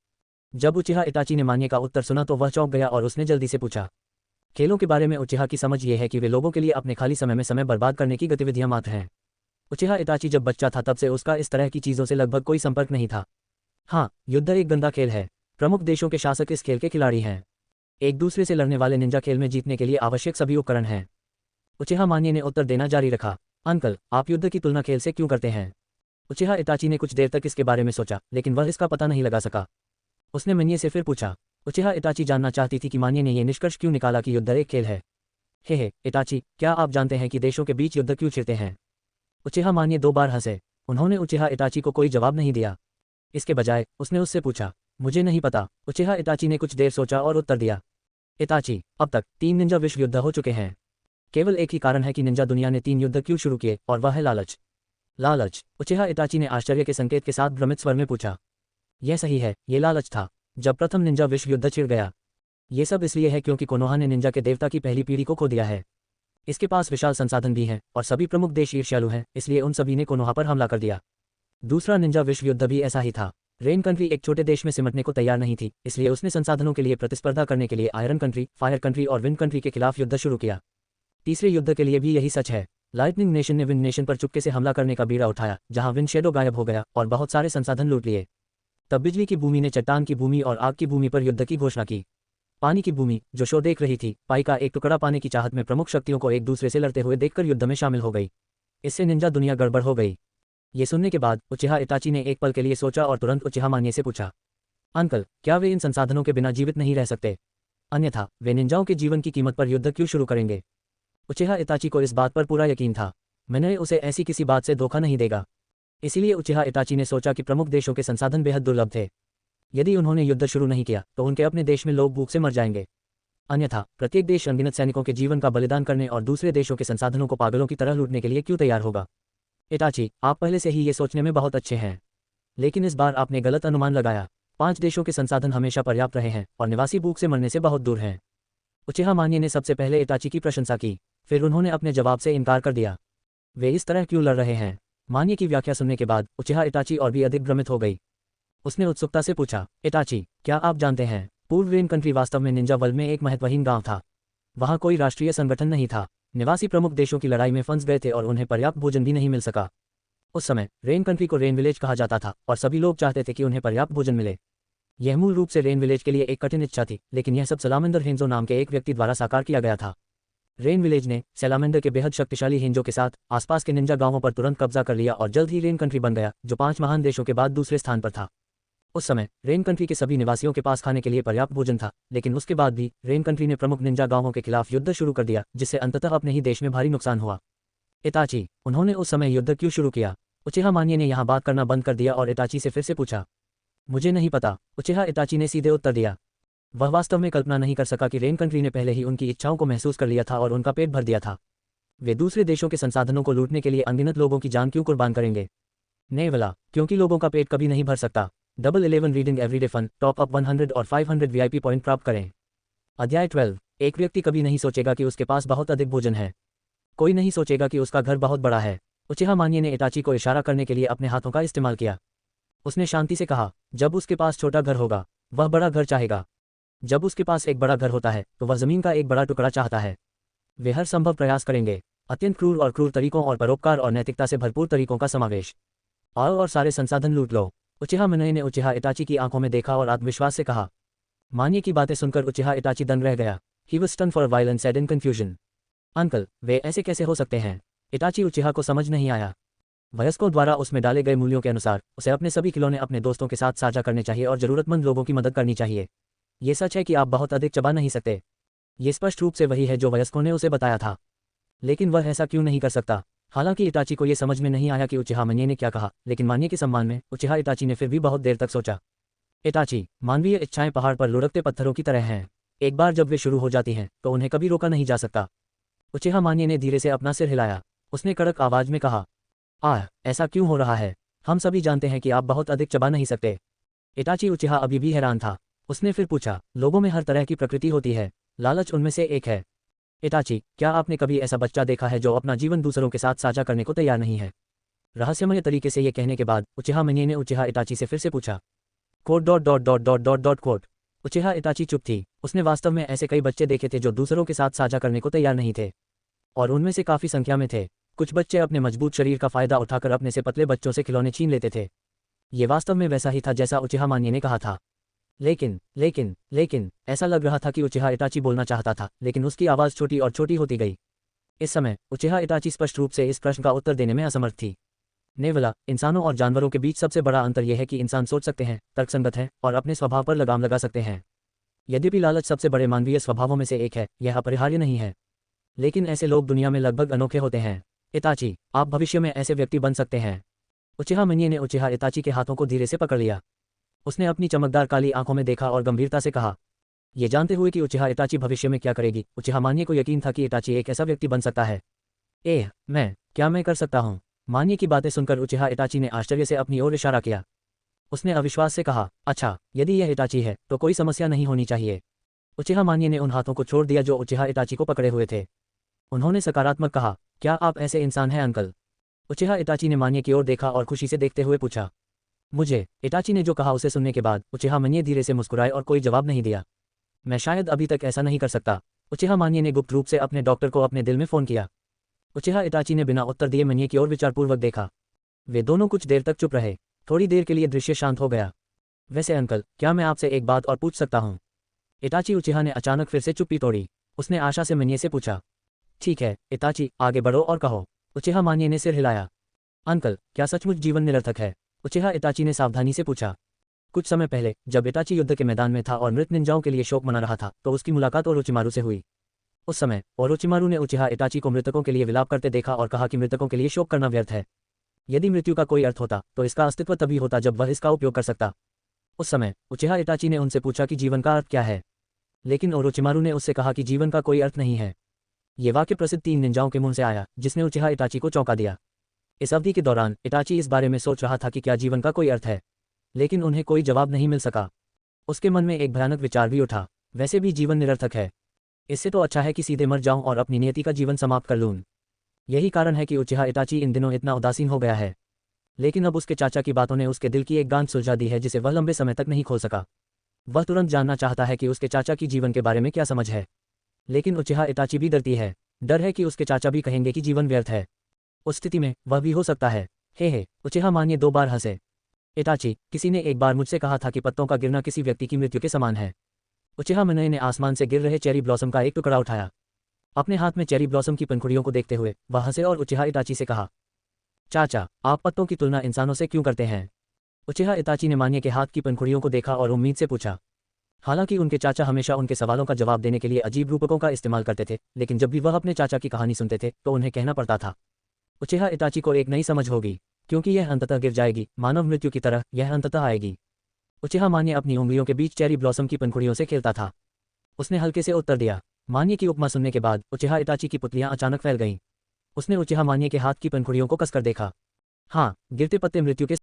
जब उचिहा इटाची ने मान्य का उत्तर सुना तो वह चौंक गया और उसने जल्दी से पूछा। खेलों के बारे में उचिहा की समझ ये है कि वे लोगों के लिए अपने खाली समय में समय बर्बाद करने की गतिविधियां मात्र हैं। उचिहा इटाची जब बच्चा था तब से उसका इस तरह की चीज़ों से लगभग कोई संपर्क नहीं था। हाँ, युद्ध एक गंदा खेल है। प्रमुख देशों के शासक इस खेल के खिलाड़ी हैं। एक दूसरे से लड़ने वाले निंजा खेल में जीतने के लिए आवश्यक सभी उपकरण हैं। उचिहा मान्य ने उत्तर देना जारी रखा। अंकल, आप युद्ध की तुलना खेल से क्यों करते हैं? उचिहा इटाची ने कुछ देर तक इसके बारे में सोचा लेकिन वह इसका पता नहीं लगा सका। उसने मान्य से फिर पूछा। उचिहा इटाची जानना चाहती थी कि मान्य ने यह निष्कर्ष क्यों निकाला कि युद्ध एक खेल है। हे इटाची, क्या आप जानते हैं कि देशों के बीच युद्ध क्यों छिड़ते हैं? उचिहा मान्य 2 बार हंसे। उन्होंने उचिहा इटाची को कोई जवाब नहीं दिया। इसके बजाय उसने उससे पूछा। मुझे नहीं पता। उचिहा इटाची ने कुछ देर सोचा और उत्तर दिया। इटाची, अब तक 3 निंजा विश्व युद्ध हो चुके हैं। केवल एक ही कारण है कि निंजा दुनिया ने 3 युद्ध क्यों शुरू किए और वह है लालच। लालच? उचिहा इटाची ने आश्चर्य के संकेत के साथ भ्रमित स्वर में पूछा। यह सही है, ये लालच था। जब प्रथम निंजा विश्व युद्ध छिड़ गया। ये सब इसलिए है क्योंकि कोनोहा ने निंजा के देवता की पहली पीढ़ी को खो दिया है। इसके पास विशाल संसाधन भी हैं और सभी प्रमुख देश ईर्ष्यालु हैं, इसलिए उन सभी ने कोनोहा पर हमला कर दिया। दूसरा निंजा विश्व युद्ध भी ऐसा ही था। रेन कंट्री एक छोटे देश में सिमटने को तैयार नहीं थी, इसलिए उसने संसाधनों के लिए प्रतिस्पर्धा करने के लिए आयरन कंट्री, फायर कंट्री और विंड कंट्री के खिलाफ युद्ध शुरू किया। तीसरे युद्ध के लिए भी यही सच है। लाइटनिंग नेशन ने विंड नेशन पर चुपके से हमला करने का बीड़ा उठाया, जहां विंड शेडो गायब हो गया और बहुत सारे संसाधन लूट लिए। तब बिजली की भूमि ने चट्टान की भूमि और आग की भूमि पर युद्ध की घोषणा की। पानी की भूमि, जो शो देख रही थी, पाई का एक टुकड़ा पाने की चाहत में प्रमुख शक्तियों को एक दूसरे से लड़ते हुए देखकर युद्ध में शामिल हो गई। इससे निंजा दुनिया गड़बड़ हो गई। ये सुनने के बाद उचिहा इटाची ने एक पल के लिए सोचा और तुरंत उचिहा मान्य से पूछा। अंकल, क्या वे इन संसाधनों के बिना जीवित नहीं रह सकते? अन्यथा वे निंजाओं के जीवन की कीमत पर युद्ध क्यों शुरू करेंगे? उचिहा इटाची को इस बात पर पूरा यकीन था। मैंने उसे ऐसी किसी बात से धोखा नहीं देगा। इसीलिए उचिहा इटाची ने सोचा कि प्रमुख देशों के संसाधन बेहद दुर्लभ थे। यदि उन्होंने युद्ध शुरू नहीं किया तो उनके अपने देश में लोग भूख से मर जाएंगे। अन्यथा प्रत्येक देश अनगिनत सैनिकों के जीवन का बलिदान करने और दूसरे देशों के संसाधनों को पागलों की तरह लूटने के लिए क्यों तैयार होगा? इटाची, आप पहले से ही ये सोचने में बहुत अच्छे हैं, लेकिन इस बार आपने गलत अनुमान लगाया। 5 देशों के संसाधन हमेशा पर्याप्त रहे हैं और निवासी भूख से मरने से बहुत दूर हैं। उचिहा मान्य ने सबसे पहले इटाची की प्रशंसा की, फिर उन्होंने अपने जवाब से इनकार कर दिया। वे इस तरह क्यों लड़ रहे हैं? मान्य की व्याख्या सुनने के बाद उचिहा इटाची और भी अधिक भ्रमित हो गई। उसने उत्सुकता से पूछा। इटाची, क्या आप जानते हैं, पूर्व रेन कंट्री वास्तव में निंजा वर्ल्ड में एक महत्वहीन गांव था। वहां कोई राष्ट्रीय संगठन नहीं था। निवासी प्रमुख देशों की लड़ाई में फंस गए थे और उन्हें पर्याप्त भोजन भी नहीं मिल सका। उस समय रेन कंट्री को रेन विलेज कहा जाता था और सभी लोग चाहते थे कि उन्हें पर्याप्त भोजन मिले। यह मूल रूप से रेन विलेज के लिए एक कठिन इच्छा थी, लेकिन यह सब सलामेंडर हेंजो नाम के एक व्यक्ति द्वारा साकार किया गया था। रेन विलेज ने सैलामेंडर के बेहद शक्तिशाली हेंजो के साथ आसपास के निंजा गांवों पर तुरंत कब्जा कर लिया और जल्द ही रेन कंट्री बन गया, जो 5 महान देशों के बाद दूसरे स्थान पर था। उस समय रेन कंट्री के सभी निवासियों के पास खाने के लिए पर्याप्त भोजन था, लेकिन उसके बाद भी रेन कंट्री ने प्रमुख निंजा गांवों के खिलाफ युद्ध शुरू कर दिया, जिससे अंततः अपने ही देश में भारी नुकसान हुआ। इटाची, उन्होंने उस समय युद्ध क्यों शुरू किया? उचिहा मान्य ने यहाँ बात करना बंद कर दिया और इटाची से फिर से पूछा। मुझे नहीं पता, उचिहा इटाची ने सीधे उत्तर दिया। वह वास्तव में कल्पना नहीं कर सका कि रेन कंट्री ने पहले ही उनकी इच्छाओं को महसूस कर लिया था और उनका पेट भर दिया था। वे दूसरे देशों के संसाधनों को लूटने के लिए अनगिनत लोगों की जान क्यों कुर्बान करेंगे? नेवला, क्योंकि लोगों का पेट कभी नहीं भर सकता। Double 11 reading everyday fun, top up 100 और 500 वीआईपी पॉइंट प्राप्त करें। अध्याय 12। एक व्यक्ति कभी नहीं सोचेगा कि उसके पास बहुत अधिक भोजन है। कोई नहीं सोचेगा कि उसका घर बहुत बड़ा है। उचिहा मान्य ने इटाची को इशारा करने के लिए अपने हाथों का इस्तेमाल किया। उसने शांति से कहा, जब उसके पास छोटा घर होगा वह बड़ा घर चाहेगा। जब उसके पास एक बड़ा घर होता है तो वह जमीन का एक बड़ा टुकड़ा चाहता है। वे हर संभव प्रयास करेंगे, अत्यंत क्रूर और क्रूर तरीकों और परोपकार और नैतिकता से भरपूर तरीकों का समावेश। आओ और सारे संसाधन लूट लो। उचिहा मिनोए ने उचिहा इटाची की आंखों में देखा और आत्मविश्वास से कहा। मानिए की बातें सुनकर उचिहा इटाची दंग रह गया। He was stun for a while and said in confusion, uncle, वे ऐसे कैसे हो सकते हैं? इटाची उचिहा को समझ नहीं आया। वयस्कों द्वारा उसमें डाले गए मूल्यों के अनुसार उसे अपने सभी खिलौने अपने दोस्तों के साथ साझा करने चाहिए और जरूरतमंद लोगों की मदद करनी चाहिए। ये सच है कि आप बहुत अधिक चबा नहीं सकते। ये स्पष्ट रूप से वही है जो वयस्कों ने उसे बताया था। लेकिन वह ऐसा क्यों नहीं कर सकता? हालांकि इटाची को यह समझ में नहीं आया कि उचिहा मानिए ने क्या कहा, लेकिन मानिए के सम्मान में उचिहा इटाची ने फिर भी बहुत देर तक सोचा। इटाची, मानवीय इच्छाएं पहाड़ पर लुढ़कते पत्थरों की तरह हैं। एक बार जब वे शुरू हो जाती हैं तो उन्हें कभी रोका नहीं जा सकता। उचिहा मानिए ने धीरे से अपना सिर हिलाया। उसने कड़क आवाज में कहा, ऐसा क्यों हो रहा है? हम सभी जानते हैं कि आप बहुत अधिक चबा नहीं सकते। इटाची उचिहा अभी भी हैरान था। उसने फिर पूछा, लोगों में हर तरह की प्रकृति होती है, लालच उनमें से एक है। इटाची, क्या आपने कभी ऐसा बच्चा देखा है जो अपना जीवन दूसरों के साथ साझा करने को तैयार नहीं है? रहस्यमय तरीके से यह कहने के बाद उचिहा मानिए ने उचिहा इटाची से फिर से पूछा। कोट। उचिहा इटाची चुप थी। उसने वास्तव में ऐसे कई बच्चे देखे थे जो दूसरों के साथ साझा करने को तैयार नहीं थे, और उनमें से काफी संख्या में थे। कुछ बच्चे अपने मजबूत शरीर का फायदा उठाकर अपने से पतले बच्चों से खिलौने छीन लेते थे। ये वास्तव में वैसा ही था जैसा उचिहा मानिए ने कहा था। लेकिन ऐसा लग रहा था कि उचिहा इटाची बोलना चाहता था, लेकिन उसकी आवाज़ छोटी और छोटी होती गई। इस समय उचिहा इटाची स्पष्ट रूप से इस प्रश्न का उत्तर देने में असमर्थ थी। नेवला, इंसानों और जानवरों के बीच सबसे बड़ा अंतर यह है कि इंसान सोच सकते हैं, तर्कसंगत हैं और अपने स्वभाव पर लगाम लगा सकते हैं। यद्यपि लालच सबसे बड़े मानवीय स्वभावों में से एक है, यह अपरिहार्य नहीं है। लेकिन ऐसे लोग दुनिया में लगभग अनोखे होते हैं। इताची, आप भविष्य में ऐसे व्यक्ति बन सकते हैं। उचिहा मानिए ने उचिहा इताची के हाथों को धीरे से पकड़ लिया। उसने अपनी चमकदार काली आंखों में देखा और गंभीरता से कहा। ये जानते हुए कि उचिहा इताची भविष्य में क्या करेगी, उचिहा मानिए को यकीन था कि इताची एक ऐसा व्यक्ति बन सकता है। क्या मैं कर सकता हूँ? मानिए की बातें सुनकर उचिहा इताची ने आश्चर्य से अपनी ओर इशारा किया। उसने अविश्वास से कहा, अच्छा, यदि यह इताची है तो कोई समस्या नहीं होनी चाहिए। उचिहा मानिए ने उन हाथों को छोड़ दिया जो उचिहा इताची को पकड़े हुए थे। उन्होंने सकारात्मक कहा, क्या आप ऐसे इंसान हैं अंकल? उचिहा इताची ने मानिए की ओर देखा और खुशी से देखते हुए पूछा। मुझे, इटाची ने जो कहा उसे सुनने के बाद उचिहा मानिए धीरे से मुस्कुराए और कोई जवाब नहीं दिया। मैं शायद अभी तक ऐसा नहीं कर सकता। उचिहा मानिए ने गुप्त रूप से अपने डॉक्टर को अपने दिल में फ़ोन किया। उचिहा इटाची ने बिना उत्तर दिए मानिए की ओर विचारपूर्वक देखा। वे दोनों कुछ देर तक चुप रहे। थोड़ी देर के लिए दृश्य शांत हो गया। वैसे अंकल, क्या मैं आपसे एक बात और पूछ सकता हूँ? इटाची उचिहा ने अचानक फिर से चुप्पी तोड़ी। उसने आशा से मानिए से पूछा। ठीक है इताची, आगे बढ़ो और कहो। उचिहा मानिए ने सिर हिलाया। अंकल, क्या सचमुच जीवन निरर्थक है? उचिहा इताची ने सावधानी से पूछा। कुछ समय पहले जब इताची युद्ध के मैदान में था और मृत निंजाओं के लिए शोक मना रहा था तो उसकी मुलाकात ओरोचिमारू से हुई। उस समय ओरोचिमारू ने उचिहा इताची को मृतकों के लिए विलाप करते देखा और कहा कि मृतकों के लिए शोक करना व्यर्थ है। यदि मृत्यु का कोई अर्थ होता तो इसका अस्तित्व तभी होता जब वह इसका उपयोग कर सकता। उस समय उचिहा इताची ने उनसे पूछा कि जीवन का अर्थ क्या है, लेकिन ओरोचिमारू ने उससे कहा कि जीवन का कोई अर्थ नहीं है। ये वाक्य प्रसिद्ध 3 निंजाओं के मुंह से आया, जिसने उचिहा इताची को चौंका दिया। इस अवधि के दौरान इटाची इस बारे में सोच रहा था कि क्या जीवन का कोई अर्थ है, लेकिन उन्हें कोई जवाब नहीं मिल सका। उसके मन में एक भयानक विचार भी उठा, वैसे भी जीवन निरर्थक है। इससे तो अच्छा है कि सीधे मर जाऊं और अपनी नियति का जीवन समाप्त कर लूं। यही कारण है कि उचिहा इताची इन दिनों इतना उदासीन हो गया है। लेकिन अब उसके चाचा की बातों ने उसके दिल की एक गांठ सुलझा दी है जिसे वह लंबे समय तक नहीं खोल सका। वह तुरंत जानना चाहता है कि उसके चाचा की जीवन के बारे में क्या समझ है। लेकिन उचिहा इताची भी डरती है। डर है कि उसके चाचा भी कहेंगे कि जीवन व्यर्थ है। उस स्थिति में वह भी हो सकता है। हे उचिहा मानिए 2 बार हंसे। इताची, किसी ने एक बार मुझसे कहा था कि पत्तों का गिरना किसी व्यक्ति की मृत्यु के समान है। उचिहा मानिए ने आसमान से गिर रहे चेरी ब्लॉसम का एक टुकड़ा उठाया। अपने हाथ में चेरी ब्लॉसम की पंखुड़ियों को देखते हुए वह हंसे और उचिहा इताची से कहा, चाचा, आप पत्तों की तुलना इंसानों से क्यों करते हैं? उचिहा इताची ने मानिए के हाथ की पंखुड़ियों को देखा और उम्मीद से पूछा। हालांकि उनके चाचा हमेशा उनके सवालों का जवाब देने के लिए अजीब रूपकों का इस्तेमाल करते थे, लेकिन जब भी वह अपने चाचा की कहानी सुनते थे तो उन्हें कहना पड़ता था। उचिहा इताची को एक नई समझ होगी, क्योंकि यह अंततः गिर जाएगी, मानव मृत्यु की तरह यह अंततः आएगी। उचिहा मानिए अपनी उंगलियों के बीच चेरी ब्लॉसम की पंखुड़ियों से खेलता था। उसने हल्के से उत्तर दिया। मानिए की उपमा सुनने के बाद उचिहा इताची की पुतलियां अचानक फैल गईं। उसने उचिहा मानिए के हाथ की पंखुड़ियों को कसकर देखा। हाँ, गिरते पत्ते मृत्यु के